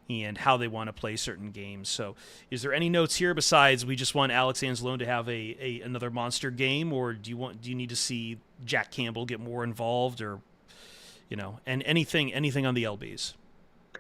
and how they want to play certain games. So is there any notes here besides we just want Alex Anzalone to have another monster game, or do you need to see Jack Campbell get more involved, or and anything on the LBs?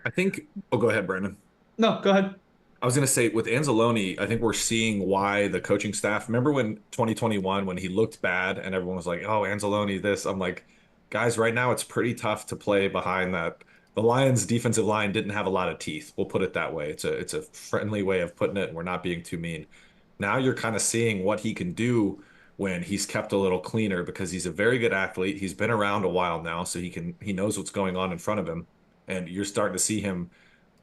I think go ahead, Brandon. No, go ahead. I was going to say with Anzalone, I think we're seeing why the coaching staff, remember when 2021, when he looked bad and everyone was like, oh, Anzalone, this, I'm like, guys, right now it's pretty tough to play behind that. The Lions defensive line didn't have a lot of teeth. We'll put it that way. It's a friendly way of putting it, and we're not being too mean. Now you're kind of seeing what he can do when he's kept a little cleaner, because he's a very good athlete. He's been around a while now, so he knows what's going on in front of him. And you're starting to see him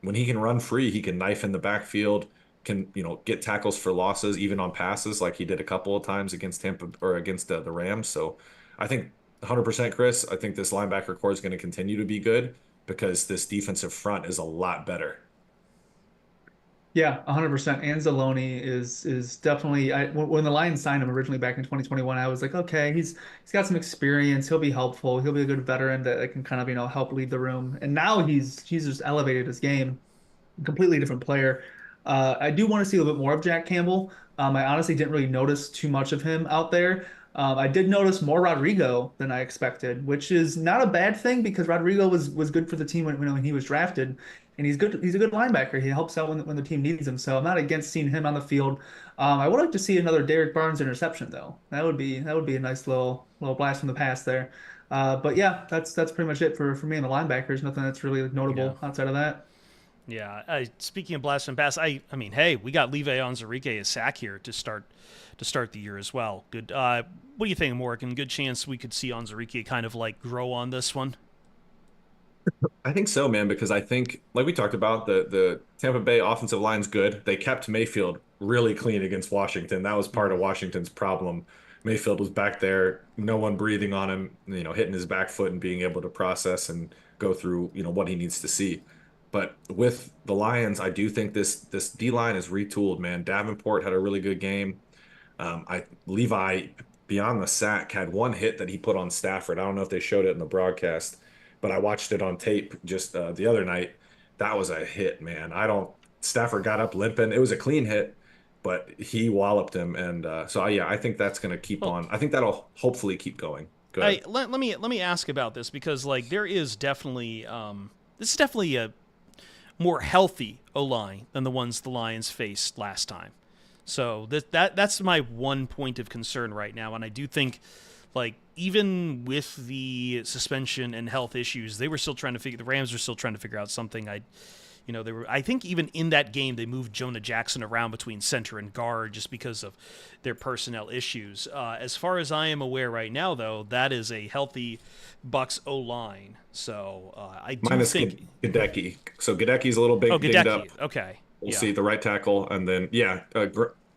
when he can run free, he can knife in the backfield, can, get tackles for losses, even on passes, like he did a couple of times against Tampa or against the Rams. So I think 100%, Chris, I think this linebacker core is going to continue to be good because this defensive front is a lot better. Yeah, 100%. Anzalone is definitely. When the Lions signed him originally back in 2021, I was like, okay, he's got some experience. He'll be helpful. He'll be a good veteran that can kind of help lead the room. And now he's just elevated his game, completely different player. I do want to see a little bit more of Jack Campbell. I honestly didn't really notice too much of him out there. I did notice more Rodrigo than I expected, which is not a bad thing because Rodrigo was good for the team when he was drafted, and he's good. He's a good linebacker. He helps out when the team needs him. So I'm not against seeing him on the field. I would like to see another Derek Barnes interception though. That would be a nice little blast from the past there. But yeah, that's pretty much it for me and the linebackers. Nothing that's really notable outside of that. Yeah. Speaking of blast from the past, I mean, hey, we got Levi Onwuzurike a sack here to start the year as well. Good. What do you think, Morgan? Good chance we could see Onwuzurike kind of like grow on this one. I think so, man, because I think, like we talked about, the Tampa Bay offensive line's good. They kept Mayfield really clean against Washington. That was part of Washington's problem. Mayfield was back there, no one breathing on him, hitting his back foot and being able to process and go through, what he needs to see. But with the Lions, I do think this D-line is retooled, man. Davenport had a really good game. Levi, beyond the sack, had one hit that he put on Stafford. I don't know if they showed it in the broadcast, but I watched it on tape just the other night. That was a hit, man. I don't. Stafford got up limping. It was a clean hit, but he walloped him, and yeah, I think that's going to keep Well, on. I think that'll hopefully keep going. Go ahead. Let me ask about this because like there is definitely this is definitely a more healthy O-line than the ones the Lions faced last time. So that's my one point of concern right now, and I do think, like even with the suspension and health issues, they were still trying to figure. The Rams were still trying to figure out something. They were. I think even in that game, they moved Jonah Jackson around between center and guard just because of their personnel issues. As far as I am aware right now, though, that is a healthy Bucs O line. So I do Minus think Gadecki. So Gadecki's a little bit dinged up. Gadecki. Okay. We'll Yeah. see the right tackle, and then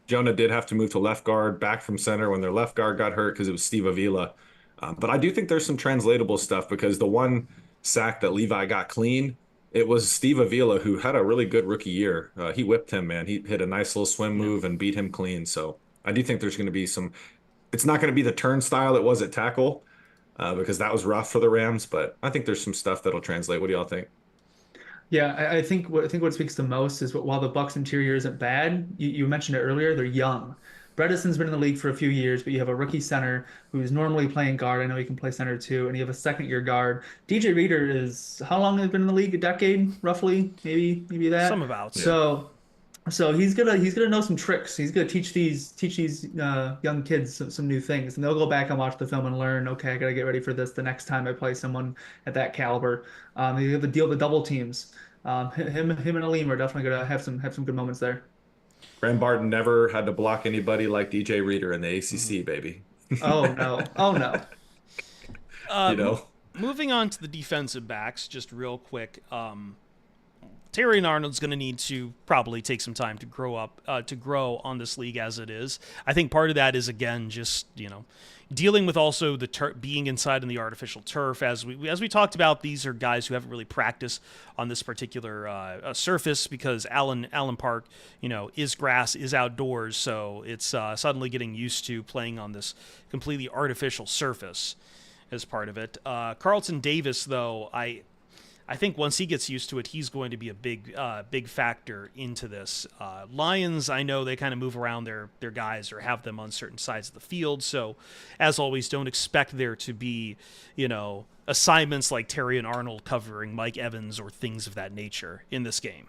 Jonah did have to move to left guard, back from center when their left guard got hurt because it was Steve Avila. But I do think there's some translatable stuff because the one sack that Levi got clean, it was Steve Avila who had a really good rookie year. He whipped him, man. He hit a nice little swim move and beat him clean. So I do think there's going to be some. It's not going to be the turnstile it was at tackle because that was rough for the Rams, but I think there's some stuff that'll translate. What do y'all think? Yeah, I think what speaks the most is while the Bucks interior isn't bad, you mentioned it earlier, they're young. Bredesen's been in the league for a few years, but you have a rookie center who's normally playing guard. I know he can play center too, and you have a second year guard. DJ Reader is how long has he been in the league? A decade, roughly, maybe that. Some abouts. So he's gonna know some tricks. He's gonna teach these young kids some new things, and they'll go back and watch the film and learn. Okay, I gotta get ready for this the next time I play someone at that caliber. You have to deal with double teams. Him and Aleem are definitely gonna have some good moments there. Graham Barton never had to block anybody like DJ Reader in the ACC, baby. Oh no, oh no. Uh, You mo- know, Moving on to the defensive backs, just real quick. Terry and Arnold's going to need to probably take some time to grow on this league as it is. I think part of that is again just dealing with also the being inside in the artificial turf. As we talked about, these are guys who haven't really practiced on this particular surface because Allen Park, is grass, is outdoors, so it's suddenly getting used to playing on this completely artificial surface as part of it. Carlton Davis, though, I think once he gets used to it, he's going to be a big factor into this. Lions, I know they kind of move around their guys or have them on certain sides of the field. So, as always, don't expect there to be, assignments like Terry and Arnold covering Mike Evans or things of that nature in this game.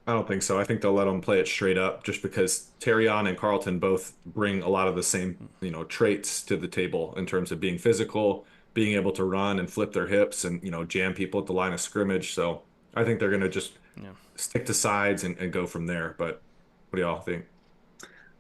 I don't think so. I think they'll let them play it straight up just because Terrion and Carlton both bring a lot of the same, traits to the table in terms of being physical, being able to run and flip their hips and, jam people at the line of scrimmage. So I think they're going to just stick to sides and go from there. But what do y'all think?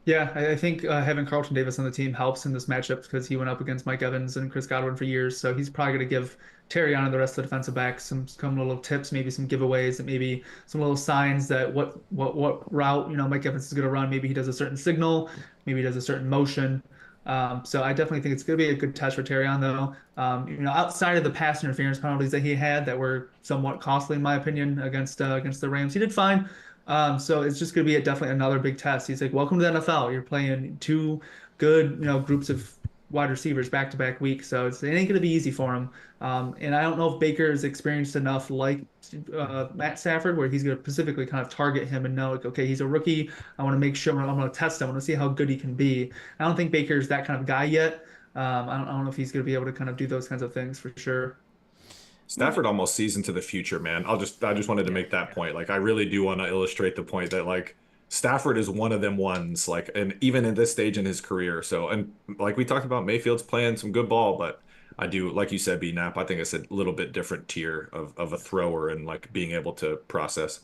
Yeah, I think having Carlton Davis on the team helps in this matchup because he went up against Mike Evans and Chris Godwin for years. So he's probably going to give Terry on and the rest of the defensive backs some little tips, maybe some giveaways, and maybe some little signs that what route Mike Evans is going to run. Maybe he does a certain signal, maybe he does a certain motion. So I definitely think it's going to be a good test for Terry on though. Outside of the pass interference penalties that he had that were somewhat costly in my opinion against the Rams, he did fine. So it's just going to be definitely another big test. He's like, welcome to the NFL. You're playing two good, groups of wide receivers back to back weeks. So it ain't going to be easy for him. And I don't know if Baker is experienced enough like Matt Stafford, where he's going to specifically kind of target him and know, like, okay, he's a rookie. I want to make sure I'm going to test him. I want to see how good he can be. I don't think Baker's that kind of guy yet. I don't know if he's going to be able to kind of do those kinds of things for sure. Stafford almost sees into the future, man. I just wanted to make that point. Like, I really do want to illustrate the point that like Stafford is one of them ones, like, and even in this stage in his career. So, and like we talked about, Mayfield's playing some good ball, but I do, like you said, B Nap, I think it's a little bit different tier of a thrower and like being able to process.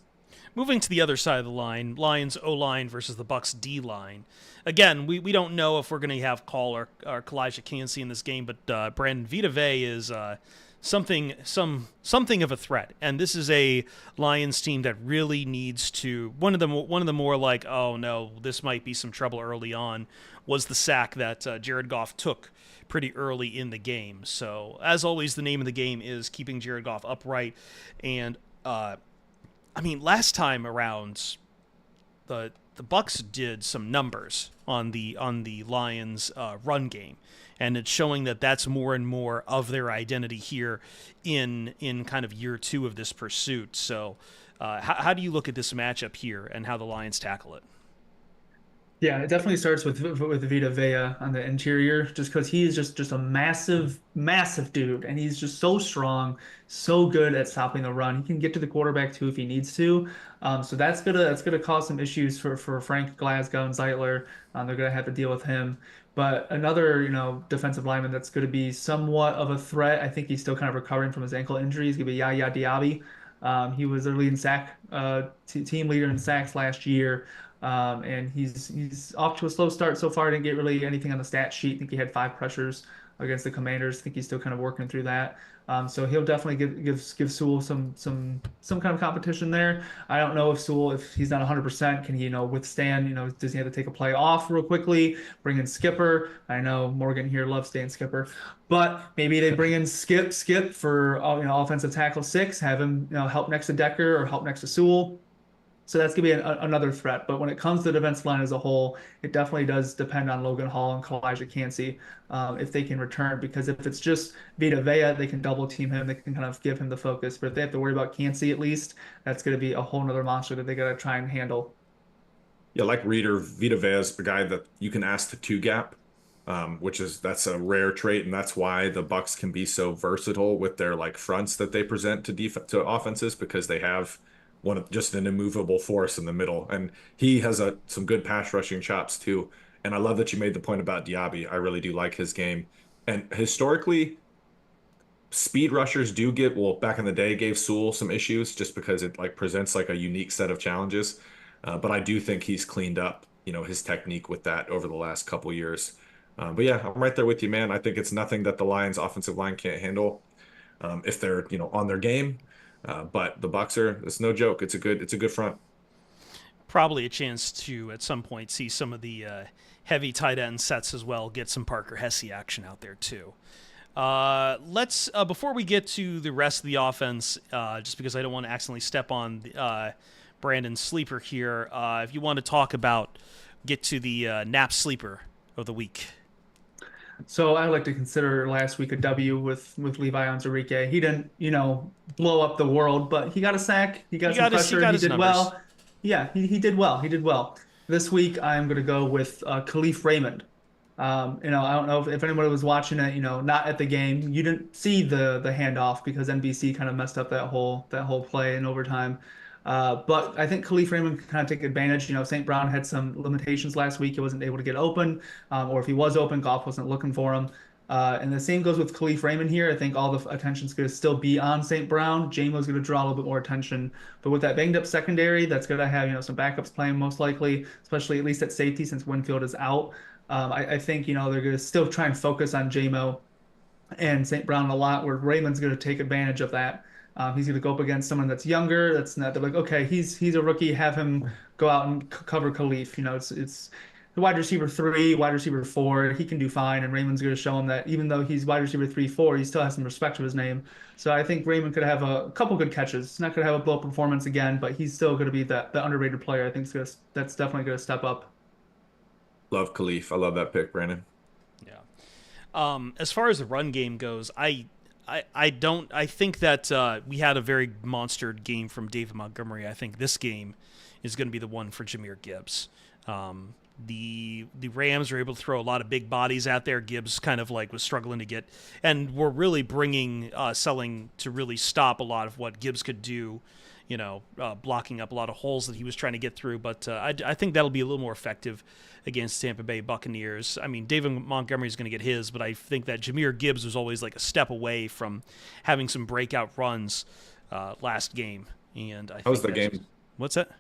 Moving to the other side of the line, Lions O-line versus the Bucs D-line. Again, we don't know if we're going to have Call or Kalijah Cansey in this game, but Brandon Vita Vea is something of a threat, and this is a Lions team that really needs to. One of the more like, oh no, this might be some trouble early on, was the sack that Jared Goff took pretty early in the game. So as always, the name of the game is keeping Jared Goff upright, and last time around, the Bucks did some numbers on the Lions run game, and it's showing that that's more and more of their identity here in kind of year 2 of this pursuit. So how do you look at this matchup here and how the Lions tackle it? Yeah, it definitely starts with Vita Vea on the interior, just because he is just a massive dude, and he's just so strong, so good at stopping the run. He can get to the quarterback too if he needs to. So that's gonna cause some issues for Frank Glasgow and Zeitler. They're gonna have to deal with him. But another, defensive lineman that's going to be somewhat of a threat. I think he's still kind of recovering from his ankle injury. He's going to be Yaya Diaby. He was their leading team leader in sacks last year. And he's off to a slow start so far. Didn't get really anything on the stat sheet. I think he had 5 pressures against the Commanders. I think he's still kind of working through that. So he'll definitely give Sewell some kind of competition there. I don't know if Sewell, if he's not 100%, can he withstand? Does he have to take a play off real quickly? Bring in Skipper. I know Morgan here loves staying Skipper, but maybe they bring in Skip for offensive tackle 6. Have him help next to Decker or help next to Sewell. So that's going to be another threat. But when it comes to the defensive line as a whole, it definitely does depend on Logan Hall and Kalijah Cansey if they can return. Because if it's just Vita Vea, they can double team him. They can kind of give him the focus. But if they have to worry about Cansey at least, that's going to be a whole nother monster that they got to try and handle. Yeah, like Reader, Vita Vea is the guy that you can ask to two gap, that's a rare trait, and that's why the Bucks can be so versatile with their like fronts that they present to offenses, because they have just an immovable force in the middle, and he has some good pass rushing chops too. And I love that you made the point about Diaby. I really do like his game, and historically, speed rushers do back in the day gave Sewell some issues just because it like presents like a unique set of challenges. But I do think he's cleaned up, his technique with that over the last couple years. But yeah, I'm right there with you, man. I think it's nothing that the Lions offensive line can't handle if they're, on their game. But the Bucks it's no joke. It's a good front. Probably a chance to at some point see some of the heavy tight end sets as well. Get some Parker Hesse action out there too. Let's before we get to the rest of the offense, just because I don't want to accidentally step on Brandon's sleeper here. If you want to get to the nap sleeper of the week. So I like to consider last week a W with Levi Onwuzurike. He didn't, blow up the world, but he got a sack. He got some pressure. He did well. Yeah, he did well. He did well. This week I'm going to go with Khalif Raymond. I don't know if anyone was watching it, not at the game. You didn't see the handoff because NBC kind of messed up that whole play in overtime. But I think Khalif Raymond can kind of take advantage. St. Brown had some limitations last week. He wasn't able to get open, or if he was open, Goff wasn't looking for him. And the same goes with Khalif Raymond here. I think all the attention's going to still be on St. Brown. Jamo's going to draw a little bit more attention. But with that banged up secondary, that's going to have, some backups playing most likely, especially at least at safety since Winfield is out. I think, they're going to still try and focus on Jamo and St. Brown a lot, where Raymond's going to take advantage of that. He's going to go up against someone that's younger. They're like, okay, he's a rookie. Have him go out and cover Khalif. It's the wide receiver 3, wide receiver 4. He can do fine, and Raymond's going to show him that even though he's wide receiver 3, 4, he still has some respect to his name. So I think Raymond could have a couple good catches. He's not going to have a blow performance again, but he's still going to be the underrated player. I think that's definitely going to step up. Love Khalif. I love that pick, Brandon. Yeah. As far as the run game goes, I think that we had a very monster game from David Montgomery. I think this game is going to be the one for Jahmyr Gibbs. The Rams were able to throw a lot of big bodies out there. Gibbs kind of was struggling to get, and were really bringing selling to really stop a lot of what Gibbs could do, blocking up a lot of holes that he was trying to get through. But I think that'll be a little more effective against Tampa Bay Buccaneers. I mean, David Montgomery is going to get his, but I think that Jahmyr Gibbs was always a step away from having some breakout runs last game. And I think that was the game. What's that?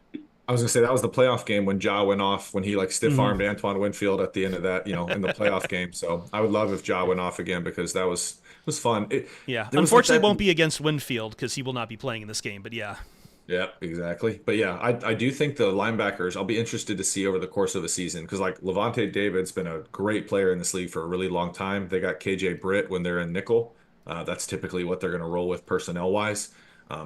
I was gonna say that was the playoff game when Ja went off, when he stiff armed Antoine Winfield at the end of that, in the playoff game. So I would love if Ja went off again, because that was fun. Unfortunately, it won't be against Winfield because he will not be playing in this game. But yeah. Yeah, exactly. But yeah, I do think the linebackers, I'll be interested to see over the course of the season, because Levante David's been a great player in this league for a really long time. They got KJ Britt when they're in nickel. That's typically what they're going to roll with personnel wise.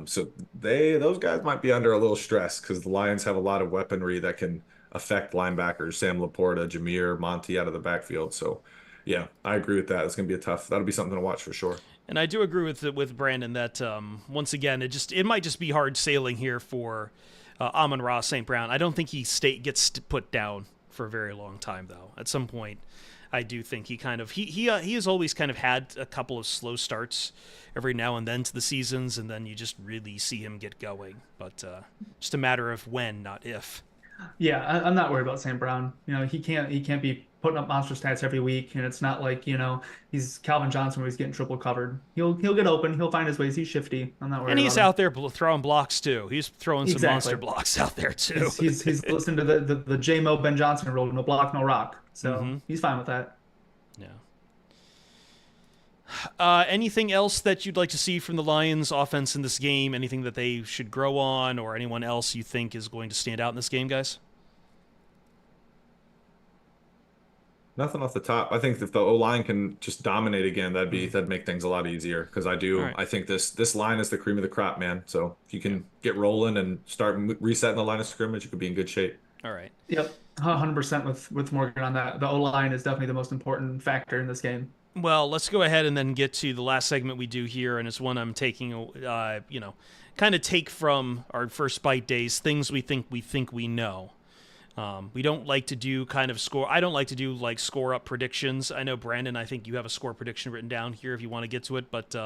So those guys might be under a little stress because the Lions have a lot of weaponry that can affect linebackers, Sam Laporta, Jameer, Monty out of the backfield. So yeah, I agree with that. It's going to be that'll be something to watch for sure. And I do agree with Brandon that once again it might just be hard sailing here for Amon-Ra St. Brown. I don't think he gets put down for a very long time though. At some point, I do think he has always kind of had a couple of slow starts every now and then to the seasons, and then you just really see him get going. But just a matter of when, not if. Yeah, I'm not worried about St. Brown. He can't be putting up monster stats every week, and it's not like he's Calvin Johnson where he's getting triple covered. He'll get open. He'll find his ways. He's shifty. I'm not worried. And he's about out there throwing blocks too. He's throwing some monster blocks out there too. He's listening to the J-Mo Ben Johnson rule: no block, no rock. So he's fine with that. Yeah. Anything else that you'd like to see from the Lions offense in this game? Anything that they should grow on, or anyone else you think is going to stand out in this game, guys? Nothing off the top. I think if the O-line can just dominate again, that'd make things a lot easier. Because I think this line is the cream of the crop, man. So if you can get rolling and start resetting the line of scrimmage, you could be in good shape. All right. Yep, 100% with Morgan on that. The O-line is definitely the most important factor in this game. Well, let's go ahead and then get to the last segment we do here, and it's one I'm taking, kind of take from our first bite days, things we think we know. We don't like to do kind of score. I don't like to do like score up predictions. I know, Brandon, I think you have a score prediction written down here if you want to get to it. But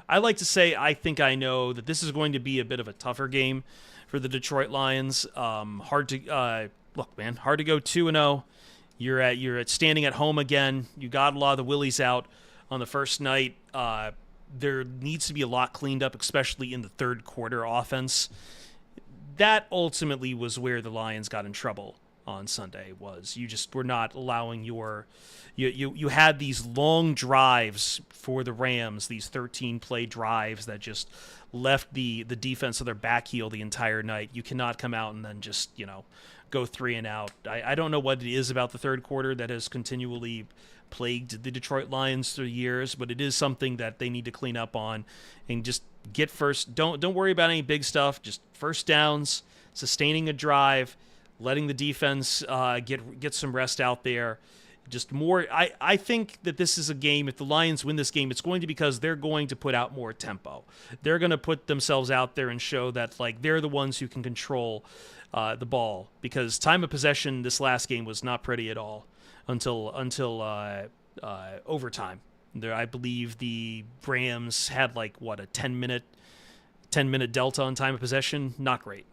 I like to say I think I know that this is going to be a bit of a tougher game for the Detroit Lions. Hard to go 2-0. You're at standing at home again. You got a lot of the willies out on the first night. There needs to be a lot cleaned up, especially in the third quarter offense. That ultimately was where the Lions got in trouble on Sunday. Was you just were not allowing you had these long drives for the Rams, these 13-play drives that just left the defense of their back heel the entire night. You cannot come out and then just go 3 and out. I don't know what it is about the third quarter that has continually plagued the Detroit Lions through years, but it is something that they need to clean up on and just get first. Don't worry about any big stuff. Just first downs, sustaining a drive, letting the defense get some rest out there. Just more. I think that this is a game. If the Lions win this game, it's going to be because they're going to put out more tempo. They're going to put themselves out there and show that they're the ones who can control the ball. Because time of possession this last game was not pretty at all until overtime. There, I believe the Rams had a 10-minute delta on time of possession. Not great.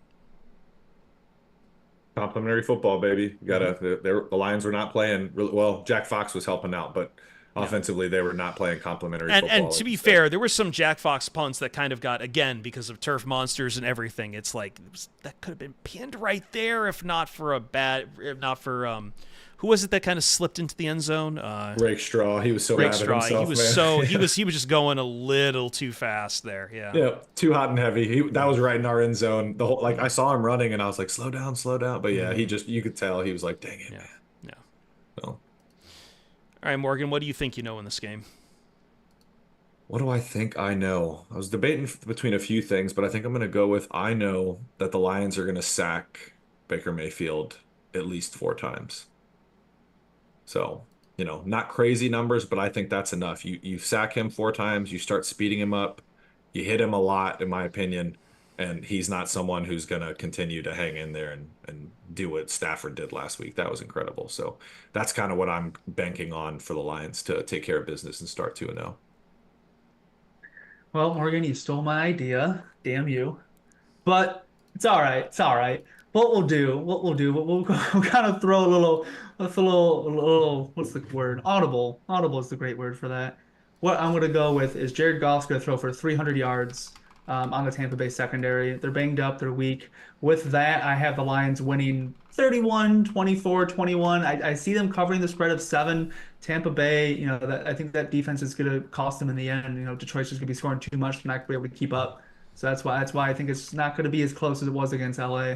Complimentary football, baby. The Lions were not playing really well. Jack Fox was helping out, but offensively they were not playing complimentary football. And to be fair, there were some Jack Fox punts that kind of got, again, because of turf monsters and everything. It's that could have been pinned right there if not for who was it that kind of slipped into the end zone? Rakestraw. Straw. He was so mad at himself, he was just going a little too fast there. Yeah. Yeah, too hot and heavy. That was right in our end zone. The whole I saw him running and I was like, slow down. But yeah, you could tell he was like, dang it, man. Yeah. So. All right, Morgan, what do you think you know in this game? What do I think I know? I was debating between a few things, but I think I'm going to go with I know that the Lions are going to sack Baker Mayfield at least 4 times. So, not crazy numbers, but I think that's enough. You sack him 4 times, you start speeding him up, you hit him a lot, in my opinion, and he's not someone who's going to continue to hang in there and do what Stafford did last week. That was incredible. So that's kind of what I'm banking on for the Lions to take care of business and start 2-0. Well, Morgan, you stole my idea. Damn you. But it's all right. It's all right. What we'll do, we'll kind of throw a little, what's the word? Audible. Audible is the great word for that. What I'm going to go with is Jared Goff's going to throw for 300 yards on the Tampa Bay secondary. They're banged up. They're weak. With that, I have the Lions winning 31, 24, 21. I see them covering the spread of 7. Tampa Bay, I think that defense is going to cost them in the end. Detroit's just going to be scoring too much. They're not going to be able to keep up. So that's why I think it's not going to be as close as it was against LA.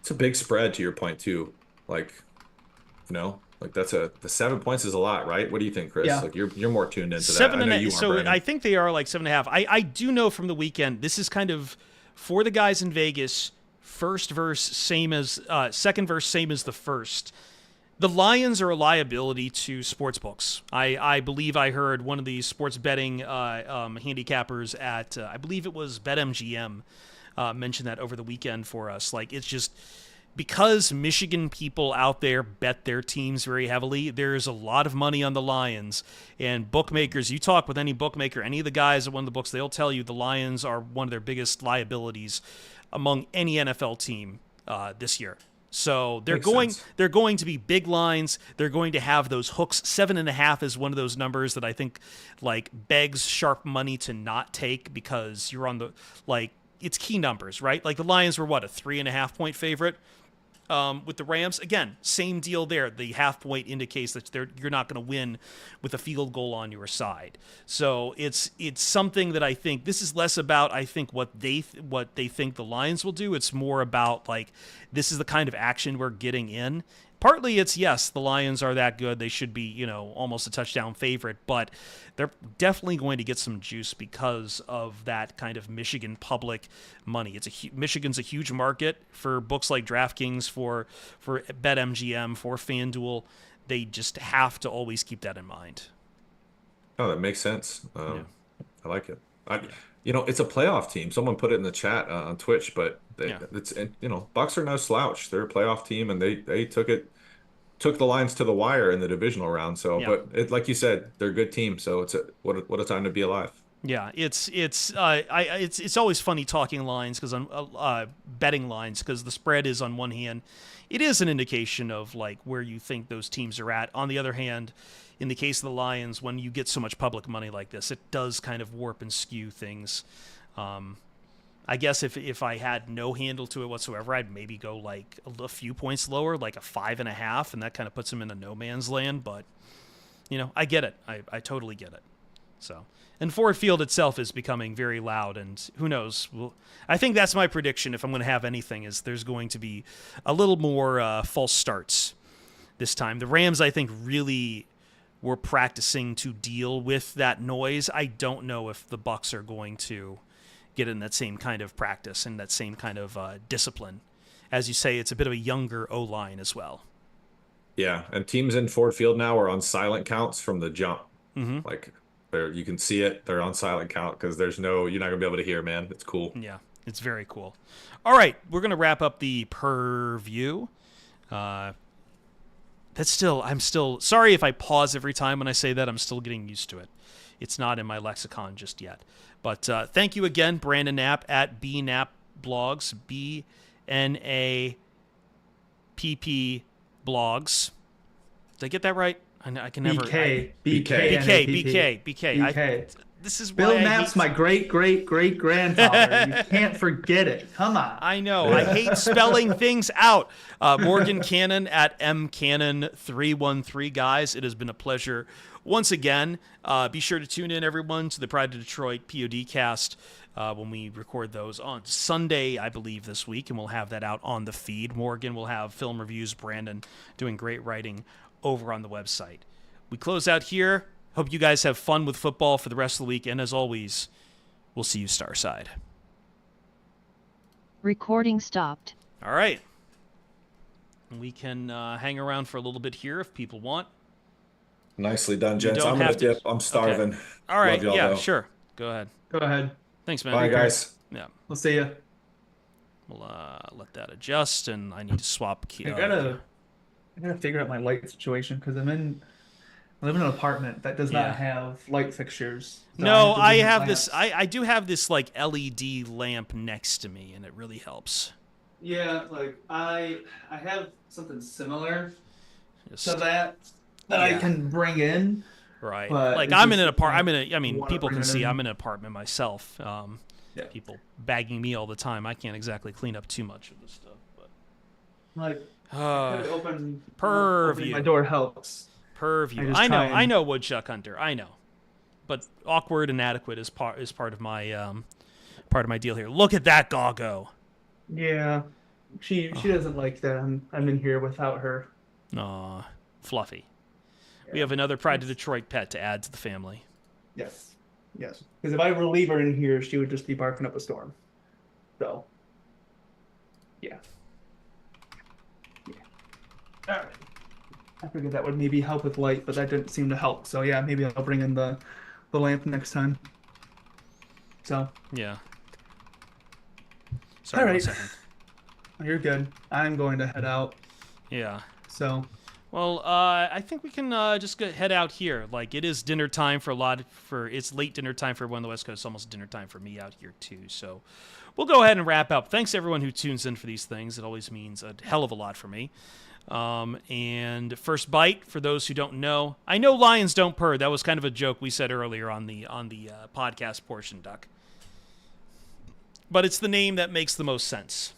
It's a big spread to your point too. Like the 7 points is a lot, right? What do you think, Chris? Yeah. Like you're more tuned into that. Seven I and know a, you are, so Brandon. I think they are like 7.5. I do know from the weekend, this is kind of for the guys in Vegas, second verse same as the first. The Lions are a liability to sports books. I believe I heard one of these sports betting handicappers at I believe it was BetMGM mention that over the weekend for us. Like, it's just because Michigan people out there bet their teams very heavily, there's a lot of money on the Lions. And bookmakers, you talk with any bookmaker, any of the guys that won the books, they'll tell you the Lions are one of their biggest liabilities among any NFL team this year. So they're going to be big lines. They're going to have those hooks. 7.5 is one of those numbers that I think like begs sharp money to not take, because you're on the, like, it's key numbers, right? Like the Lions were what, a 3.5 point favorite with the Rams. Again, same deal there. The half point indicates that you're not going to win with a field goal on your side. So it's something that I think this is less about, I think, what they think the Lions will do. It's more about like, this is the kind of action we're getting in. Partly it's, yes, the Lions are that good. They should be, almost a touchdown favorite, but they're definitely going to get some juice because of that kind of Michigan public money. Michigan's a huge market for books like DraftKings, for BetMGM, for FanDuel. They just have to always keep that in mind. Oh, that makes sense. I like it. It's a playoff team. Someone put it in the chat on Twitch, but Bucks are no slouch. They're a playoff team, and they took the Lions to the wire in the divisional round. So, but like you said, they're a good team. So what a time to be alive. Yeah, it's always funny talking lines, because on betting lines, because the spread is on one hand, it is an indication of like where you think those teams are at. On the other hand, in the case of the Lions, when you get so much public money like this, it does kind of warp and skew things. I guess if I had no handle to it whatsoever, I'd maybe go like a few points lower, like a 5.5, and that kind of puts them in a no man's land. But I get it. I totally get it. So, and Ford Field itself is becoming very loud, and who knows? I think that's my prediction. If I'm going to have anything, is there's going to be a little more false starts this time. The Rams, I think, really were practicing to deal with that noise. I don't know if the Bucs are going to get in that same kind of practice and that same kind of discipline. As you say, it's a bit of a younger O-line as well. Yeah, and teams in Ford Field now are on silent counts from the jump. Mm-hmm. Like, you can see it. They're on silent count because you're not going to be able to hear, man. It's cool. Yeah, it's very cool. All right, we're going to wrap up the Purrview. I'm still sorry if I pause every time when I say that. I'm still getting used to it. It's not in my lexicon just yet. But thank you again, Brandon Knapp at BNapp Blogs, BNAPP Blogs. Did I get that right? I can never. BK. This is Bill why Knapp's my great grandfather. You can't forget it. Come on. I know. I hate spelling things out. Morgan Cannon at mcannon313. Guys, it has been a pleasure once again. Be sure to tune in, everyone, to the Pride of Detroit POD when we record those on Sunday, I believe, this week, and we'll have that out on the feed. Morgan will have film reviews. Brandon doing great writing over on the website. We close out here. Hope you guys have fun with football for the rest of the week, and as always, we'll see you Starside. Recording stopped. All right. We can hang around for a little bit here if people want. Nicely done, gents. I'm going to dip. I'm starving. Okay. All right. Love y'all, though. Sure. Go ahead. Go ahead. Thanks, man. Bye, guys. Yeah. We'll see you. We'll let that adjust, and I need to swap key. I gotta figure out my light situation because I live in an apartment that does not have light fixtures. So no, I have lamps. this. I do have this like LED lamp next to me, and it really helps. Yeah, like I have something similar Just, to that I can bring in. Right. But Like it's I'm in just an apartment. like, I mean, wanna people bring can it see in. I'm in an apartment myself. Yeah. People bagging me all the time. I can't exactly clean up too much of the stuff, but Like open Purrview. opening my door helps. Purrview. just I know. try and- I know, Woodchuck Hunter. I know, but awkward and inadequate is part of my deal here. Look at that goggo. Yeah, she doesn't like that I'm in here without her. Aw, Fluffy. We Yeah. have another Pride of Detroit pet to add to the family. Yes. Yes. Because if I were to leave her in here, she would just be barking up a storm. So, yeah. Yeah. All right. I figured that would maybe help with light, but that didn't seem to help. So yeah, maybe I'll bring in the lamp next time. So Yeah. Sorry, all 1 right, second. you're good. I'm going to head out. Yeah. So Well, I think we can just head out here. Like, it is dinner time for it's late dinner time for everyone on the West Coast. It's almost dinner time for me out here, too. So we'll go ahead and wrap up. Thanks to everyone who tunes in for these things. It always means a hell of a lot for me. And first bite, for those who don't know, I know lions don't purr. That was kind of a joke we said earlier on the podcast portion, Duck. But it's the name that makes the most sense.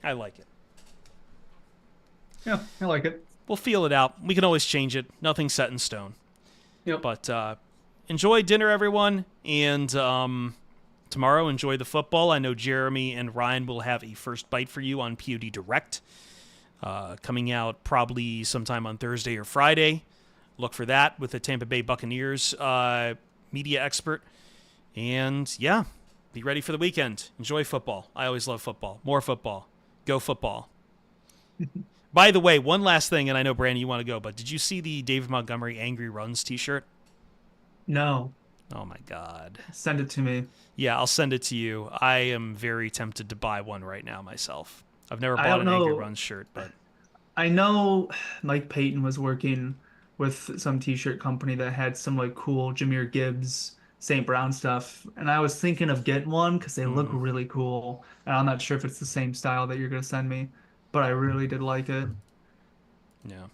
I like it. yeah, I like it. We'll feel it out. We can always change it. Nothing's set in stone. Yep. But enjoy dinner, everyone. And tomorrow, enjoy the football. I know Jeremy and Ryan will have a first bite for you on POD Direct. Coming out probably sometime on Thursday or Friday. Look for that with the Tampa Bay Buccaneers media expert. And yeah, be ready for the weekend. Enjoy football. I always love football. More football. Go football. By the way, one last thing, and I know, Brandon, you want to go, but did you see the David Montgomery Angry Runs t-shirt? No, Oh, my God. send it to me. Yeah, I'll send it to you. I am very tempted to buy one right now myself. I've never I bought don't an Angry know. Runs shirt, but I know Mike Payton was working with some t-shirt company that had some like cool Jameer Gibbs, St. Brown stuff, and I was thinking of getting one because they look really cool. And I'm not sure if it's the same style that you're gonna send me, but I really did like it. yeah.